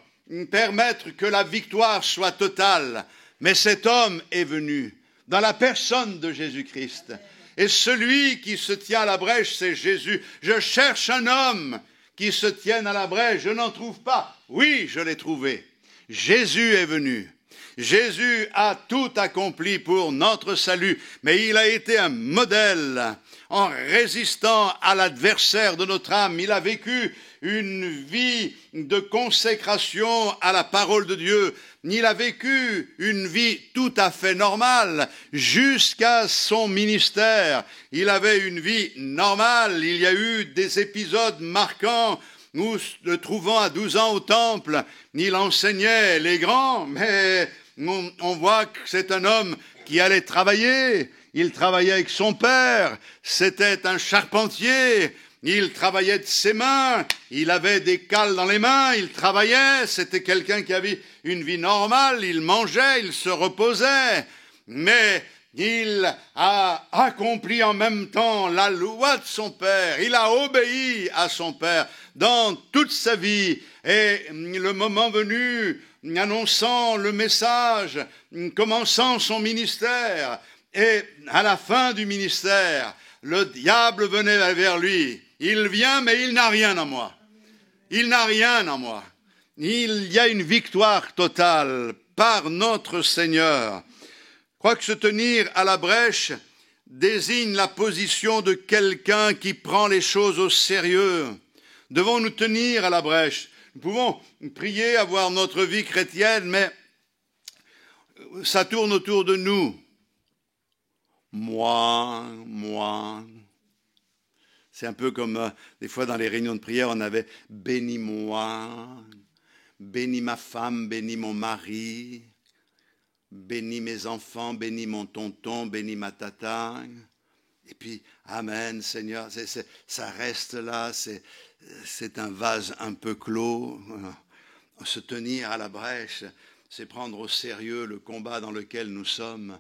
permettre que la victoire soit totale. Mais cet homme est venu dans la personne de Jésus-Christ. Et celui qui se tient à la brèche, c'est Jésus. Je cherche un homme qui se tienne à la brèche. Je n'en trouve pas. Oui, je l'ai trouvé. Jésus est venu. Jésus a tout accompli pour notre salut, mais il a été un modèle en résistant à l'adversaire de notre âme. Il a vécu une vie de consécration à la parole de Dieu. Il a vécu une vie tout à fait normale jusqu'à son ministère. Il avait une vie normale. Il y a eu des épisodes marquants où, le trouvant à 12 ans au temple, il enseignait les grands, mais on voit que c'est un homme qui allait travailler. Il travaillait avec son père. C'était un charpentier. Il travaillait de ses mains. Il avait des cales dans les mains. Il travaillait. C'était quelqu'un qui avait une vie normale. Il mangeait, il se reposait. Mais il a accompli en même temps la loi de son père. Il a obéi à son père dans toute sa vie. Et le moment venu, annonçant le message, commençant son ministère, et à la fin du ministère, le diable venait vers lui. Il vient, mais il n'a rien en moi. Il n'a rien en moi. Il y a une victoire totale par notre Seigneur. Je crois que se tenir à la brèche désigne la position de quelqu'un qui prend les choses au sérieux. Devons nous tenir à la brèche. Nous pouvons prier, avoir notre vie chrétienne, mais ça tourne autour de nous. Moi. C'est un peu comme des fois dans les réunions de prière, on avait « bénis-moi »,« bénis ma femme, bénis mon mari », bénis mes enfants, bénis mon tonton, bénis ma tata. Et puis, Amen, Seigneur, ça reste là, c'est un vase un peu clos. Se tenir à la brèche, c'est prendre au sérieux le combat dans lequel nous sommes.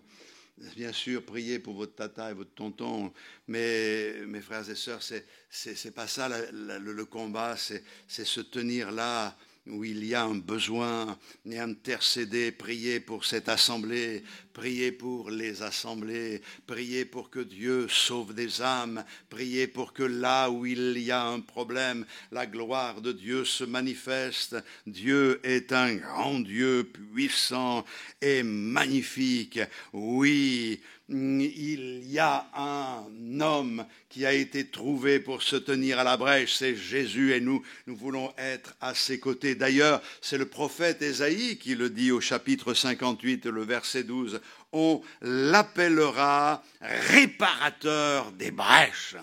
Bien sûr, priez pour votre tata et votre tonton, mais mes frères et sœurs, c'est pas ça le combat, c'est se tenir là où il y a un besoin, et intercéder, prier pour cette assemblée, prier pour les assemblées, prier pour que Dieu sauve des âmes, prier pour que là où il y a un problème, la gloire de Dieu se manifeste. Dieu est un grand Dieu puissant et magnifique. Oui, il y a un homme qui a été trouvé pour se tenir à la brèche, c'est Jésus, et nous voulons être à ses côtés. D'ailleurs, c'est le prophète Ésaïe qui le dit au chapitre 58, le verset 12. On l'appellera réparateur des brèches.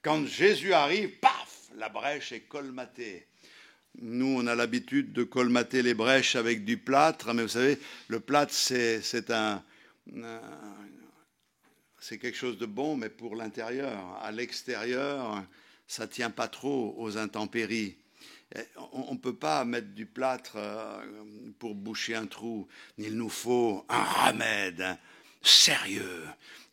Quand Jésus arrive, paf, la brèche est colmatée. Nous, on a l'habitude de colmater les brèches avec du plâtre, mais vous savez, le plâtre, c'est quelque chose de bon, mais pour l'intérieur. À l'extérieur, ça ne tient pas trop aux intempéries. On ne peut pas mettre du plâtre pour boucher un trou. Il nous faut un remède sérieux.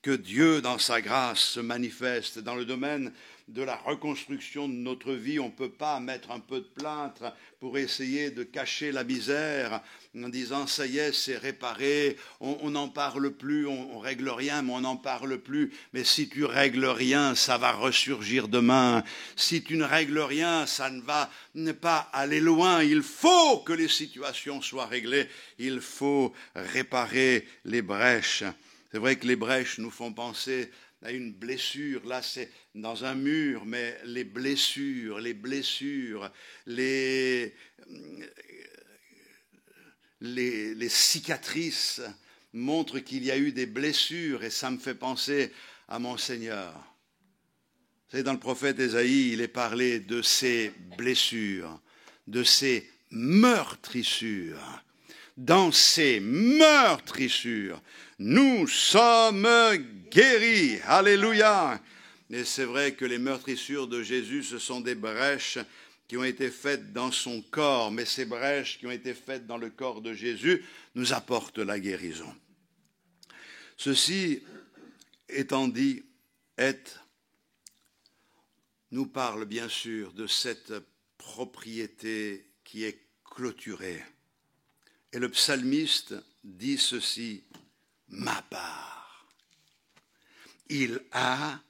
Que Dieu, dans sa grâce, se manifeste dans le domaine de la reconstruction de notre vie. On ne peut pas mettre un peu de plâtre pour essayer de cacher la misère en disant ça y est, c'est réparé, on n'en parle plus, on règle rien, mais on n'en parle plus. Mais si tu règles rien, ça va ressurgir demain. Si tu ne règles rien, ça ne va pas aller loin. Il faut que les situations soient réglées, il faut réparer les brèches. C'est vrai que les brèches nous font penser à une blessure. Là, c'est dans un mur, mais les blessures, les cicatrices montrent qu'il y a eu des blessures, et ça me fait penser à mon Seigneur. Vous savez, dans le prophète Ésaïe, il est parlé de ces blessures, de ces meurtrissures. Dans ces meurtrissures, nous sommes guéris. Alléluia. Et c'est vrai que les meurtrissures de Jésus, ce sont des brèches qui ont été faites dans son corps, mais ces brèches qui ont été faites dans le corps de Jésus nous apportent la guérison. Ceci étant dit, nous parle bien sûr de cette propriété qui est clôturée. Et le psalmiste dit ceci, ma part. Il a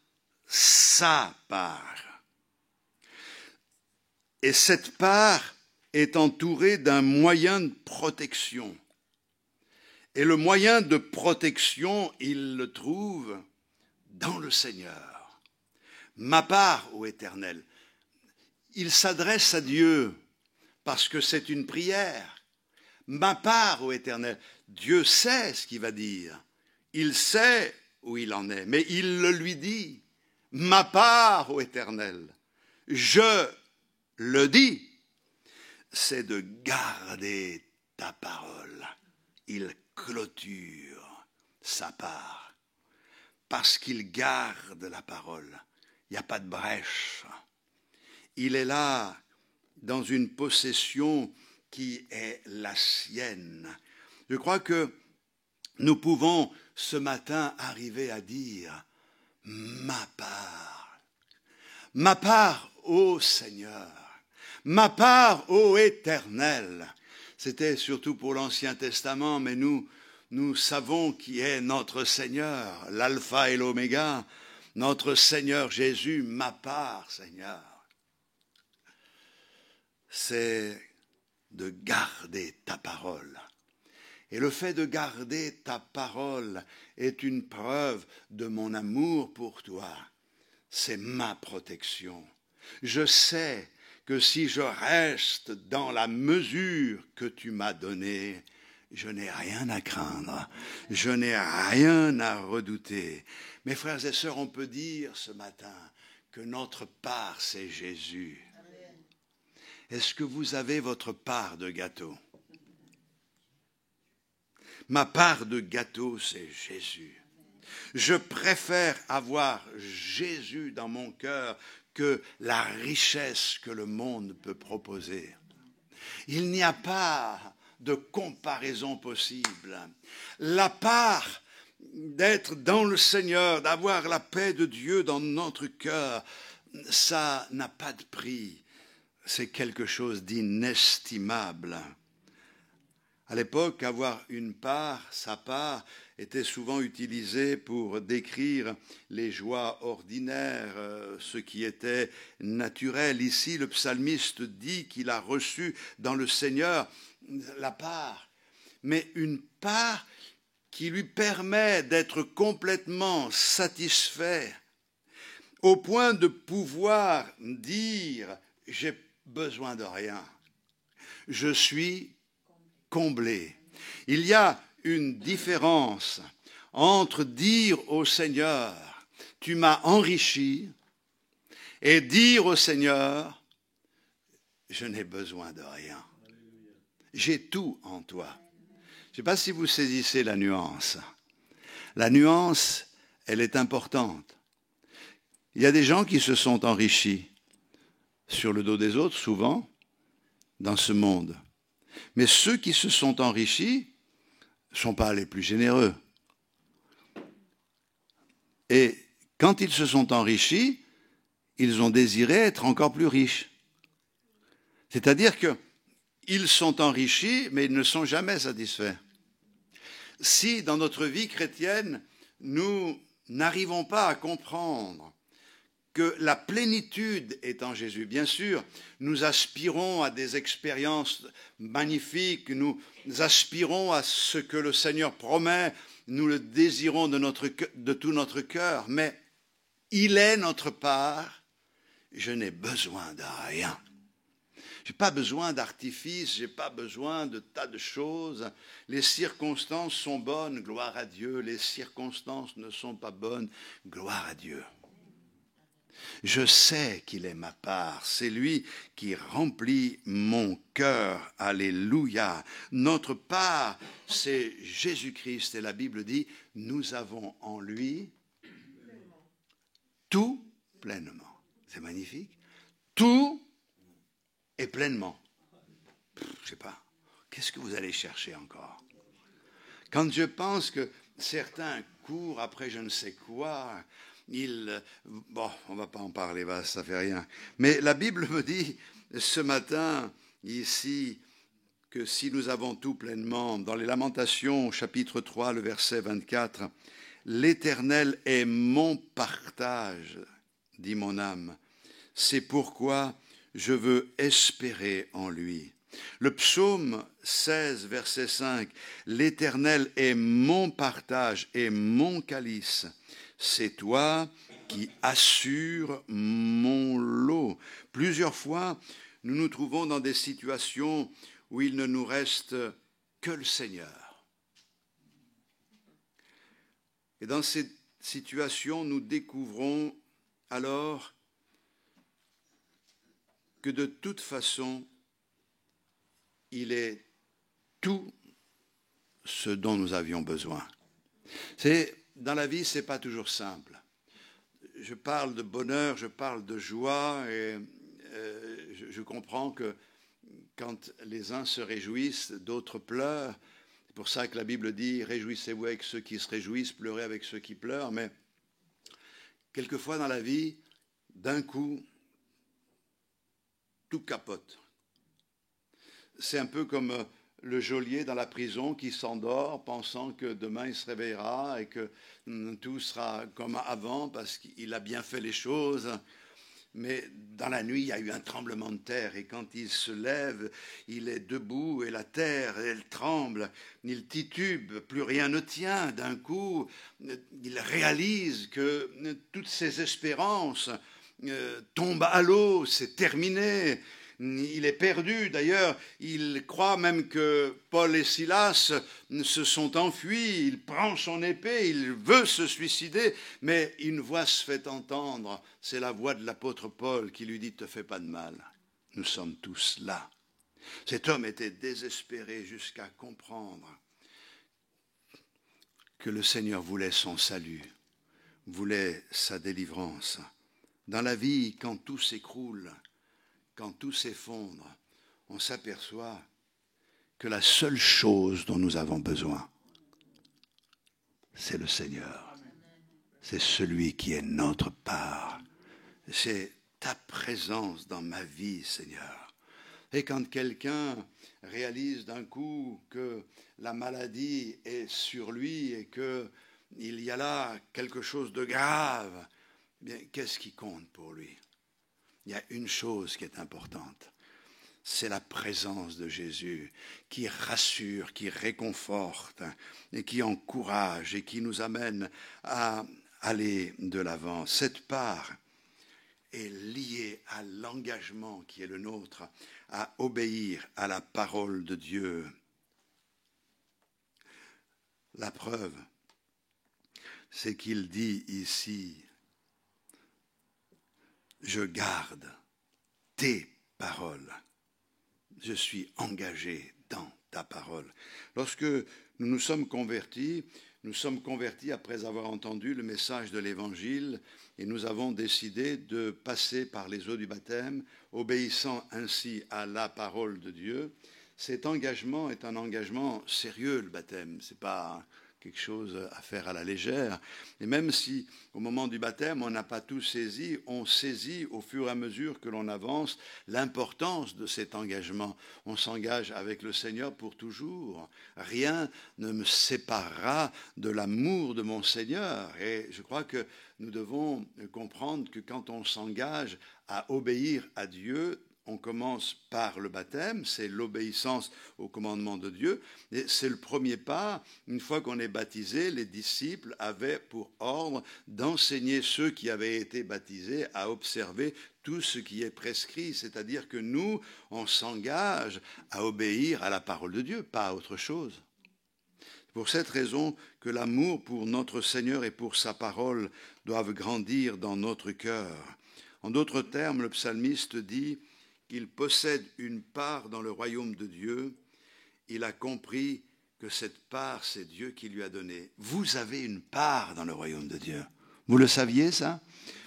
sa part. Et cette part est entourée d'un moyen de protection. Et le moyen de protection, il le trouve dans le Seigneur. Ma part, ô Éternel. Il s'adresse à Dieu parce que c'est une prière. Ma part, ô Éternel. Dieu sait ce qu'il va dire. Il sait où il en est, mais il le lui dit. Ma part, ô Éternel. Je le dis. C'est de garder ta parole. Il clôture sa part. Parce qu'il garde la parole. Il n'y a pas de brèche. Il est là dans une possession qui est la sienne. Je crois que nous pouvons ce matin arriver à dire ma part, ô Seigneur, ma part, ô Éternel. C'était surtout pour l'Ancien Testament, mais nous savons qui est notre Seigneur, l'alpha et l'oméga, notre Seigneur Jésus, ma part, Seigneur. C'est de garder ta parole. Et le fait de garder ta parole est une preuve de mon amour pour toi. C'est ma protection. Je sais que si je reste dans la mesure que tu m'as donnée, je n'ai rien à craindre, je n'ai rien à redouter. Mes frères et sœurs, on peut dire ce matin que notre part, c'est Jésus. Est-ce que vous avez votre part de gâteau? Ma part de gâteau, c'est Jésus. Je préfère avoir Jésus dans mon cœur que la richesse que le monde peut proposer. Il n'y a pas de comparaison possible. La part d'être dans le Seigneur, d'avoir la paix de Dieu dans notre cœur, ça n'a pas de prix. c'est quelque chose d'inestimable. À l'époque, avoir une part, sa part, était souvent utilisé pour décrire les joies ordinaires, ce qui était naturel. Ici, le psalmiste dit qu'il a reçu dans le Seigneur la part, mais une part qui lui permet d'être complètement satisfait, au point de pouvoir dire « j'ai besoin de rien, je suis comblé ». Il y a une différence entre dire au Seigneur « tu m'as enrichi » et dire au Seigneur « je n'ai besoin de rien, j'ai tout en toi ». Je ne sais pas si vous saisissez la nuance. La nuance, elle est importante. Il y a des gens qui se sont enrichis sur le dos des autres, souvent, dans ce monde. Mais ceux qui se sont enrichis ne sont pas les plus généreux. Et quand ils se sont enrichis, ils ont désiré être encore plus riches. C'est-à-dire qu'ils sont enrichis, mais ils ne sont jamais satisfaits. Si dans notre vie chrétienne, nous n'arrivons pas à comprendre que la plénitude est en Jésus. Bien sûr, nous aspirons à des expériences magnifiques, nous aspirons à ce que le Seigneur promet, nous le désirons de tout notre cœur, mais il est notre part, je n'ai besoin de rien. Je n'ai pas besoin d'artifice, je n'ai pas besoin de tas de choses. Les circonstances sont bonnes, gloire à Dieu. Les circonstances ne sont pas bonnes, gloire à Dieu. Je sais qu'il est ma part, c'est lui qui remplit mon cœur, alléluia. Notre part, c'est Jésus-Christ et la Bible dit, nous avons en lui tout pleinement. C'est magnifique. Tout et pleinement. Je ne sais pas, qu'est-ce que vous allez chercher encore? Quand je pense que certains courent après je ne sais quoi, bon, on ne va pas en parler, ça ne fait rien. Mais la Bible me dit ce matin, ici, que si nous avons tout pleinement, dans les Lamentations, chapitre 3, le verset 24, « L'Éternel est mon partage, dit mon âme, c'est pourquoi je veux espérer en lui. » Le psaume 16, verset 5, « L'Éternel est mon partage et mon calice. C'est toi qui assures mon lot. » Plusieurs fois, nous nous trouvons dans des situations où il ne nous reste que le Seigneur. Et dans cette situation, nous découvrons alors que de toute façon, il est tout ce dont nous avions besoin. Dans la vie, ce n'est pas toujours simple. Je parle de bonheur, je parle de joie, et je comprends que quand les uns se réjouissent, d'autres pleurent. C'est pour ça que la Bible dit « Réjouissez-vous avec ceux qui se réjouissent, pleurez avec ceux qui pleurent ». Mais quelquefois dans la vie, d'un coup, tout capote. C'est un peu comme le geôlier dans la prison qui s'endort pensant que demain il se réveillera et que tout sera comme avant parce qu'il a bien fait les choses. Mais dans la nuit, il y a eu un tremblement de terre et quand il se lève, il est debout et la terre, elle tremble, il titube, plus rien ne tient. D'un coup, il réalise que toutes ses espérances tombent à l'eau, c'est terminé. Il est perdu. D'ailleurs, il croit même que Paul et Silas se sont enfuis. Il prend son épée, il veut se suicider, mais une voix se fait entendre. C'est la voix de l'apôtre Paul qui lui dit « Te fais pas de mal, nous sommes tous là ». Cet homme était désespéré jusqu'à comprendre que le Seigneur voulait son salut, voulait sa délivrance. Dans la vie, quand tout s'écroule, quand tout s'effondre, on s'aperçoit que la seule chose dont nous avons besoin, c'est le Seigneur. C'est celui qui est notre part. C'est ta présence dans ma vie, Seigneur. Et quand quelqu'un réalise d'un coup que la maladie est sur lui et qu'il y a là quelque chose de grave, bien, qu'est-ce qui compte pour lui? Il y a une chose qui est importante. C'est la présence de Jésus qui rassure, qui réconforte et qui encourage et qui nous amène à aller de l'avant. Cette part est liée à l'engagement qui est le nôtre, à obéir à la parole de Dieu. La preuve, c'est qu'il dit ici, je garde tes paroles. Je suis engagé dans ta parole. Lorsque nous nous sommes convertis après avoir entendu le message de l'Évangile et nous avons décidé de passer par les eaux du baptême, obéissant ainsi à la parole de Dieu. Cet engagement est un engagement sérieux, le baptême. Ce n'est pas quelque chose à faire à la légère. Et même si au moment du baptême, on n'a pas tout saisi, on saisit au fur et à mesure que l'on avance l'importance de cet engagement. On s'engage avec le Seigneur pour toujours. Rien ne me séparera de l'amour de mon Seigneur. Et je crois que nous devons comprendre que quand on s'engage à obéir à Dieu, on commence par le baptême, c'est l'obéissance au commandement de Dieu, et c'est le premier pas. Une fois qu'on est baptisé, les disciples avaient pour ordre d'enseigner ceux qui avaient été baptisés à observer tout ce qui est prescrit, c'est-à-dire que nous, on s'engage à obéir à la parole de Dieu, pas à autre chose. C'est pour cette raison que l'amour pour notre Seigneur et pour sa parole doivent grandir dans notre cœur. En d'autres termes, le psalmiste dit qu'il possède une part dans le royaume de Dieu. Il a compris que cette part, c'est Dieu qui lui a donné. Vous avez une part dans le royaume de Dieu. Vous le saviez, ça?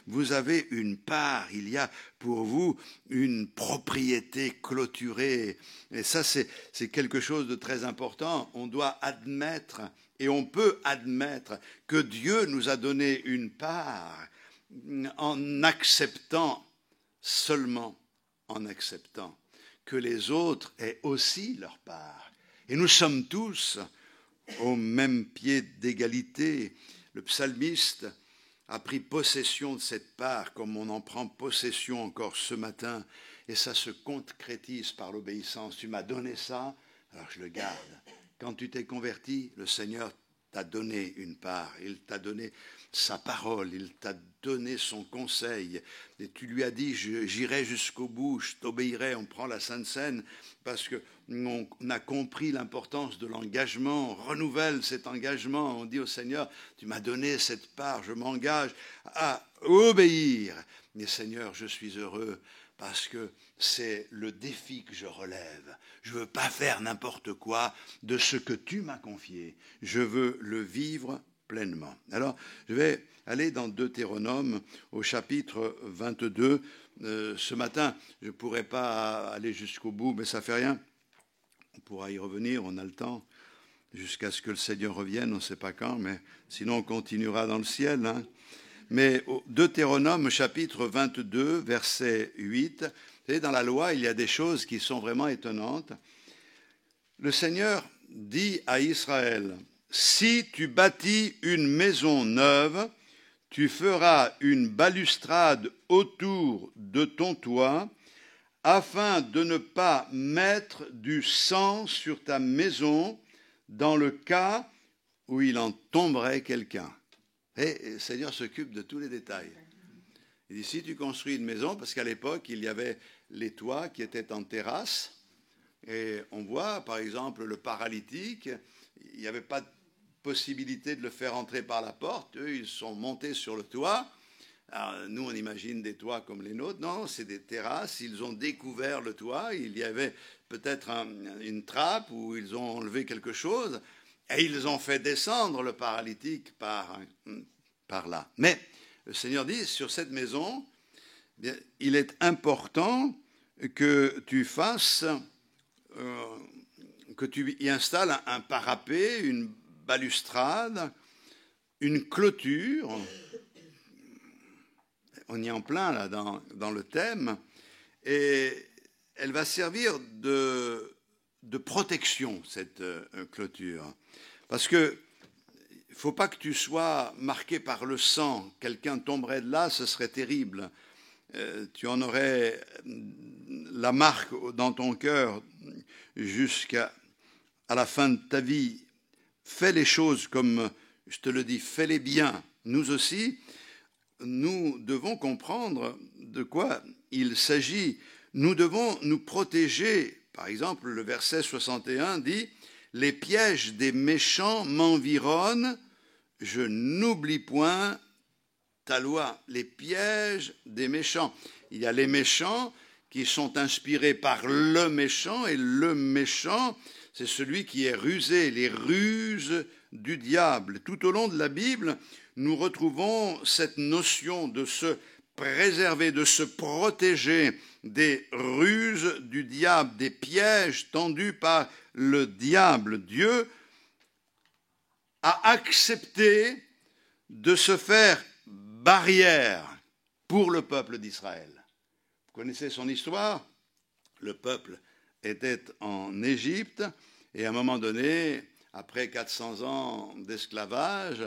Vous avez une part. Il y a pour vous une propriété clôturée. Et ça, c'est quelque chose de très important. On doit admettre, et on peut admettre, que Dieu nous a donné une part en acceptant seulement en acceptant que les autres aient aussi leur part. Et nous sommes tous au même pied d'égalité. Le psalmiste a pris possession de cette part comme on en prend possession encore ce matin, et ça se concrétise par l'obéissance. Tu m'as donné ça, alors je le garde. Quand tu t'es converti, le Seigneur t'a donné une part, il t'a donné sa parole, il t'a donné son conseil, et tu lui as dit, j'irai jusqu'au bout, je t'obéirai. On prend la Sainte Seine parce qu'on a compris l'importance de l'engagement, on renouvelle cet engagement, on dit au Seigneur, tu m'as donné cette part, je m'engage à obéir. Mais Seigneur, je suis heureux parce que c'est le défi que je relève. Je ne veux pas faire n'importe quoi de ce que tu m'as confié. Je veux le vivre pleinement. Alors, je vais aller dans Deutéronome au chapitre 22. Ce matin, je ne pourrai pas aller jusqu'au bout, mais ça ne fait rien. On pourra y revenir, on a le temps, jusqu'à ce que le Seigneur revienne, on ne sait pas quand, mais sinon on continuera dans le ciel. Hein. Mais au Deutéronome chapitre 22, verset 8, vous savez, dans la loi, il y a des choses qui sont vraiment étonnantes. Le Seigneur dit à Israël, « Si tu bâtis une maison neuve, tu feras une balustrade autour de ton toit, afin de ne pas mettre du sang sur ta maison dans le cas où il en tomberait quelqu'un. » Et le Seigneur s'occupe de tous les détails. Il dit, si tu construis une maison, parce qu'à l'époque, il y avait les toits qui étaient en terrasse, et on voit, par exemple, le paralytique, il n'y avait pas de possibilité de le faire entrer par la porte. Eux, ils sont montés sur le toit. Alors, nous, on imagine des toits comme les nôtres. Non, c'est des terrasses. Ils ont découvert le toit. Il y avait peut-être une trappe où ils ont enlevé quelque chose. Et ils ont fait descendre le paralytique par là. Mais le Seigneur dit, sur cette maison, bien, il est important que tu fasses, que tu y installes un parapet, une balustrade, une clôture. on y est en plein là dans le thème, et elle va servir de protection, cette clôture. Parce que il ne faut pas que tu sois marqué par le sang. Quelqu'un tomberait de là, ce serait terrible. Tu en aurais la marque dans ton cœur jusqu'à la fin de ta vie. Fais les choses comme je te le dis, fais-les bien. Nous aussi, nous devons comprendre de quoi il s'agit. Nous devons nous protéger. Par exemple, le verset 61 dit « Les pièges des méchants m'environnent, je n'oublie point ta loi. » Les pièges des méchants. Il y a les méchants qui sont inspirés par le méchant, et le méchant, c'est celui qui est rusé, les ruses du diable. Tout au long de la Bible, nous retrouvons cette notion de se préserver, de se protéger des ruses du diable, des pièges tendus par le diable. Dieu a accepté de se faire barrière pour le peuple d'Israël. Vous connaissez son histoire? Le peuple était en Égypte et à un moment donné, après 400 ans d'esclavage,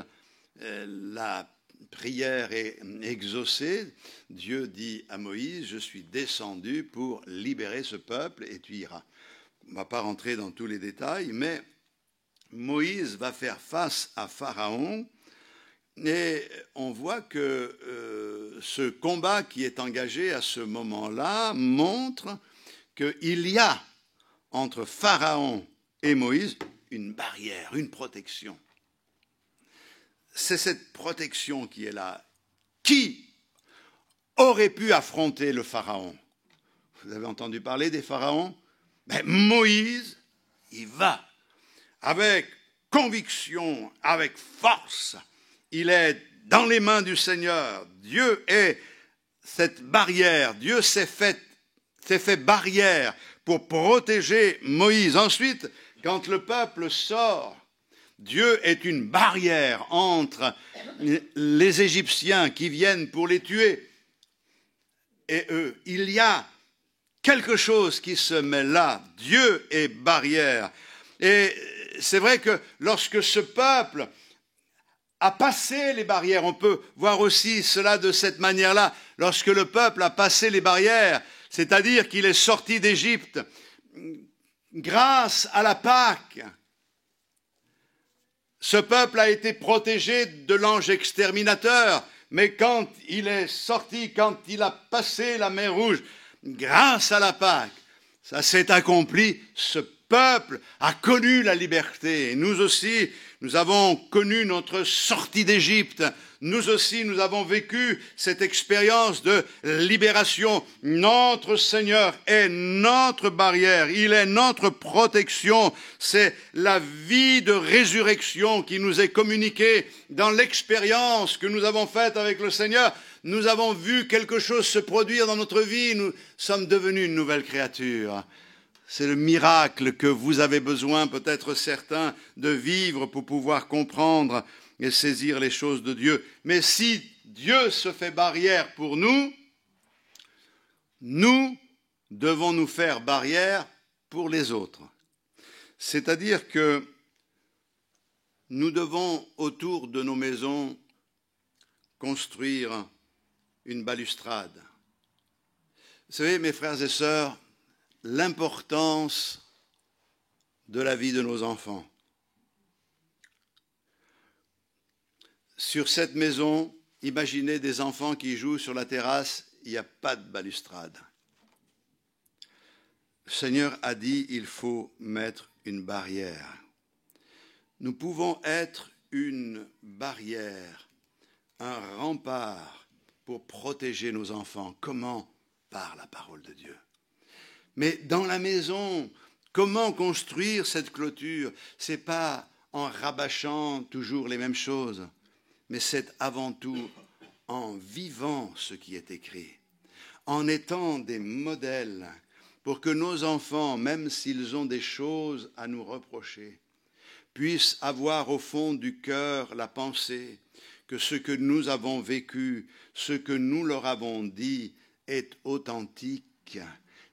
la prière est exaucée. Dieu dit à Moïse, je suis descendu pour libérer ce peuple et tu iras. On ne va pas rentrer dans tous les détails, mais Moïse va faire face à Pharaon et on voit que ce combat qui est engagé à ce moment-là montre qu'il y a entre Pharaon et Moïse une barrière, une protection. C'est cette protection qui est là. Qui aurait pu affronter le Pharaon? Vous avez entendu parler des pharaons? Mais Moïse, il va avec conviction, avec force. Il est dans les mains du Seigneur. Dieu est cette barrière. Dieu s'est fait barrière pour protéger Moïse. Ensuite, quand le peuple sort, Dieu est une barrière entre les Égyptiens qui viennent pour les tuer et eux. Il y a quelque chose qui se met là. Dieu est barrière. Et c'est vrai que lorsque ce peuple a passé les barrières, on peut voir aussi cela de cette manière-là. Lorsque le peuple a passé les barrières, c'est-à-dire qu'il est sorti d'Égypte grâce à la Pâque, ce peuple a été protégé de l'ange exterminateur, mais quand il est sorti, quand il a passé la mer Rouge, grâce à la Pâque, ça s'est accompli, ce peuple a connu la liberté. Et nous aussi, nous avons connu notre sortie d'Égypte. Nous aussi, nous avons vécu cette expérience de libération. Notre Seigneur est notre barrière, il est notre protection. C'est la vie de résurrection qui nous est communiquée dans l'expérience que nous avons faite avec le Seigneur. Nous avons vu quelque chose se produire dans notre vie, nous sommes devenus une nouvelle créature. C'est le miracle que vous avez besoin, peut-être certains, de vivre pour pouvoir comprendre et saisir les choses de Dieu. Mais si Dieu se fait barrière pour nous, nous devons nous faire barrière pour les autres. C'est-à-dire que nous devons, autour de nos maisons, construire une balustrade. Vous savez, mes frères et sœurs, l'importance de la vie de nos enfants. Sur cette maison, imaginez des enfants qui jouent sur la terrasse, il n'y a pas de balustrade. Le Seigneur a dit, il faut mettre une barrière. Nous pouvons être une barrière, un rempart pour protéger nos enfants. Comment? Par la parole de Dieu. Mais dans la maison, comment construire cette clôture? Ce n'est pas en rabâchant toujours les mêmes choses, mais c'est avant tout en vivant ce qui est écrit, en étant des modèles pour que nos enfants, même s'ils ont des choses à nous reprocher, puissent avoir au fond du cœur la pensée que ce que nous avons vécu, ce que nous leur avons dit est authentique.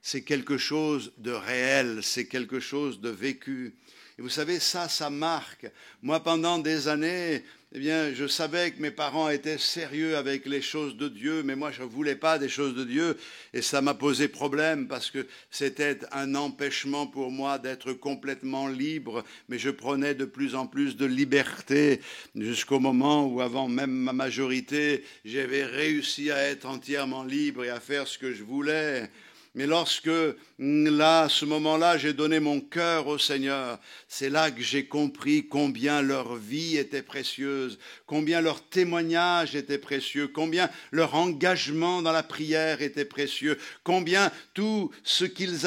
C'est quelque chose de réel, c'est quelque chose de vécu. Et vous savez, ça marque. Moi, pendant des années, eh bien, je savais que mes parents étaient sérieux avec les choses de Dieu, mais moi, je ne voulais pas des choses de Dieu. Et ça m'a posé problème parce que c'était un empêchement pour moi d'être complètement libre. Mais je prenais de plus en plus de liberté jusqu'au moment où, avant même ma majorité, j'avais réussi à être entièrement libre et à faire ce que je voulais. Mais lorsque, là, à ce moment-là, j'ai donné mon cœur au Seigneur, c'est là que j'ai compris combien leur vie était précieuse, combien leur témoignage était précieux, combien leur engagement dans la prière était précieux, combien tout ce qu'ils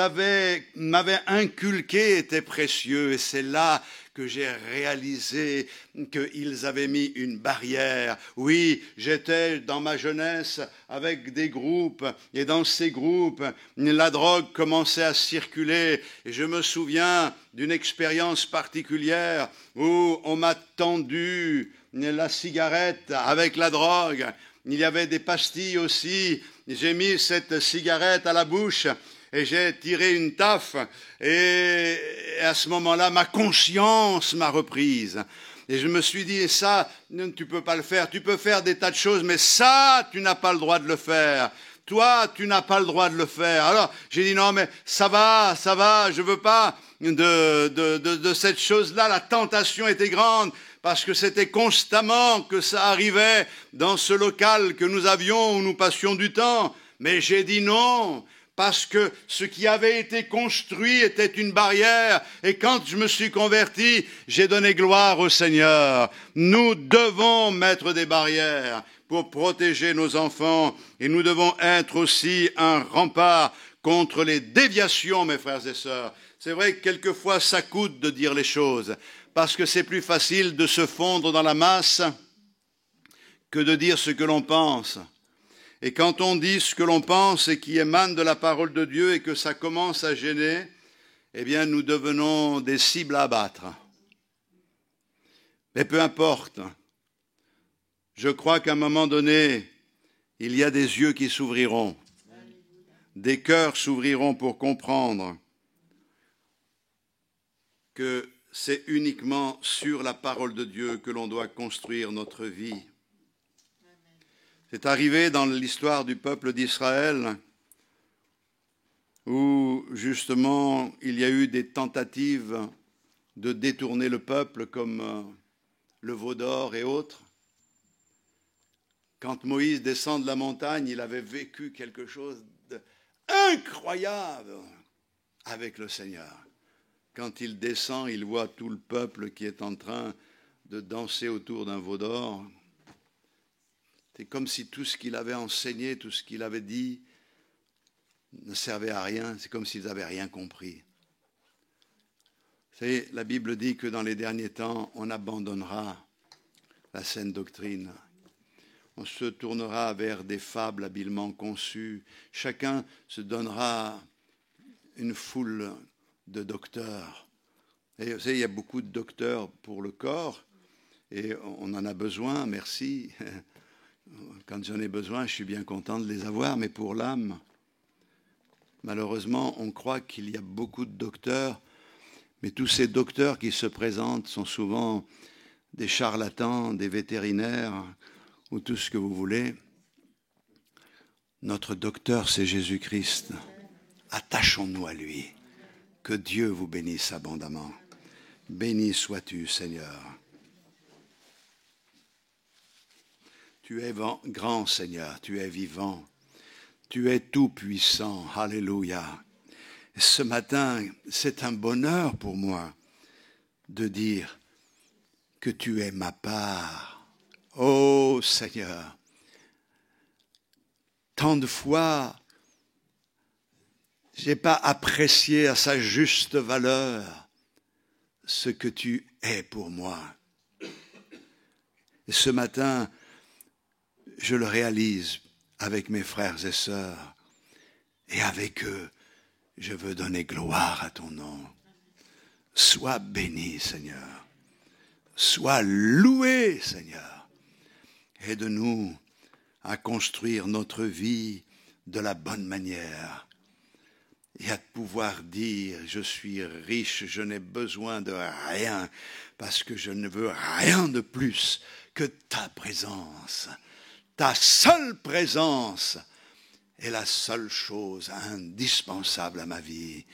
m'avaient inculqué était précieux. Et c'est là que j'ai réalisé qu'ils avaient mis une barrière. Oui, j'étais dans ma jeunesse avec des groupes, et dans ces groupes, la drogue commençait à circuler. Et je me souviens d'une expérience particulière où on m'a tendu la cigarette avec la drogue. Il y avait des pastilles aussi. J'ai mis cette cigarette à la bouche et j'ai tiré une taffe, et à ce moment-là, ma conscience m'a reprise. Et je me suis dit, ça, tu ne peux pas le faire. Tu peux faire des tas de choses, mais ça, tu n'as pas le droit de le faire. Toi, tu n'as pas le droit de le faire. Alors, j'ai dit, non, mais ça va, je ne veux pas de cette chose-là. La tentation était grande, parce que c'était constamment que ça arrivait dans ce local que nous avions, où nous passions du temps. Mais j'ai dit non, parce que ce qui avait été construit était une barrière. Et quand je me suis converti, j'ai donné gloire au Seigneur. Nous devons mettre des barrières pour protéger nos enfants. Et nous devons être aussi un rempart contre les déviations, mes frères et sœurs. C'est vrai que quelquefois ça coûte de dire les choses, parce que c'est plus facile de se fondre dans la masse que de dire ce que l'on pense. Et quand on dit ce que l'on pense et qui émane de la parole de Dieu et que ça commence à gêner, eh bien nous devenons des cibles à abattre. Mais peu importe. Je crois qu'à un moment donné, il y a des yeux qui s'ouvriront, des cœurs s'ouvriront pour comprendre que c'est uniquement sur la parole de Dieu que l'on doit construire notre vie. C'est arrivé dans l'histoire du peuple d'Israël où justement il y a eu des tentatives de détourner le peuple comme le veau d'or et autres. Quand Moïse descend de la montagne, il avait vécu quelque chose d'incroyable avec le Seigneur. Quand il descend, il voit tout le peuple qui est en train de danser autour d'un veau d'or. C'est comme si tout ce qu'il avait enseigné, tout ce qu'il avait dit ne servait à rien. C'est comme s'ils n'avaient rien compris. Vous savez, la Bible dit que dans les derniers temps, on abandonnera la saine doctrine. On se tournera vers des fables habilement conçues. Chacun se donnera une foule de docteurs. Et vous savez, il y a beaucoup de docteurs pour le corps, et on en a besoin, merci. Quand j'en ai besoin, je suis bien content de les avoir, mais pour l'âme, malheureusement, on croit qu'il y a beaucoup de docteurs, mais tous ces docteurs qui se présentent sont souvent des charlatans, des vétérinaires, ou tout ce que vous voulez. Notre docteur, c'est Jésus-Christ. Attachons-nous à lui. Que Dieu vous bénisse abondamment. Béni sois-tu, Seigneur. Tu es grand, Seigneur, tu es vivant, tu es tout-puissant, alléluia. Ce matin, c'est un bonheur pour moi de dire que tu es ma part. Oh Seigneur, tant de fois, je n'ai pas apprécié à sa juste valeur ce que tu es pour moi. Et ce matin, je le réalise avec mes frères et sœurs, et avec eux, je veux donner gloire à ton nom. Sois béni, Seigneur. Sois loué, Seigneur. Aide-nous à construire notre vie de la bonne manière et à pouvoir dire, je suis riche, je n'ai besoin de rien parce que je ne veux rien de plus que ta présence. Ta seule présence est la seule chose indispensable à ma vie.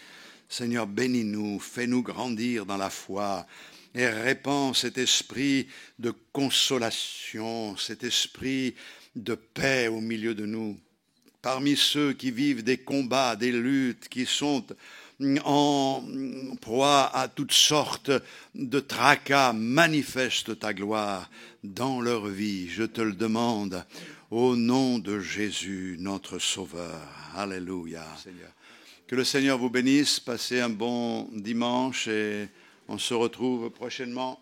Seigneur, bénis-nous, fais-nous grandir dans la foi et répands cet esprit de consolation, cet esprit de paix au milieu de nous. Parmi ceux qui vivent des combats, des luttes, qui sont en proie à toutes sortes de tracas, manifeste ta gloire dans leur vie. Je te le demande au nom de Jésus, notre Sauveur. Alléluia. Seigneur. Que le Seigneur vous bénisse. Passez un bon dimanche et on se retrouve prochainement.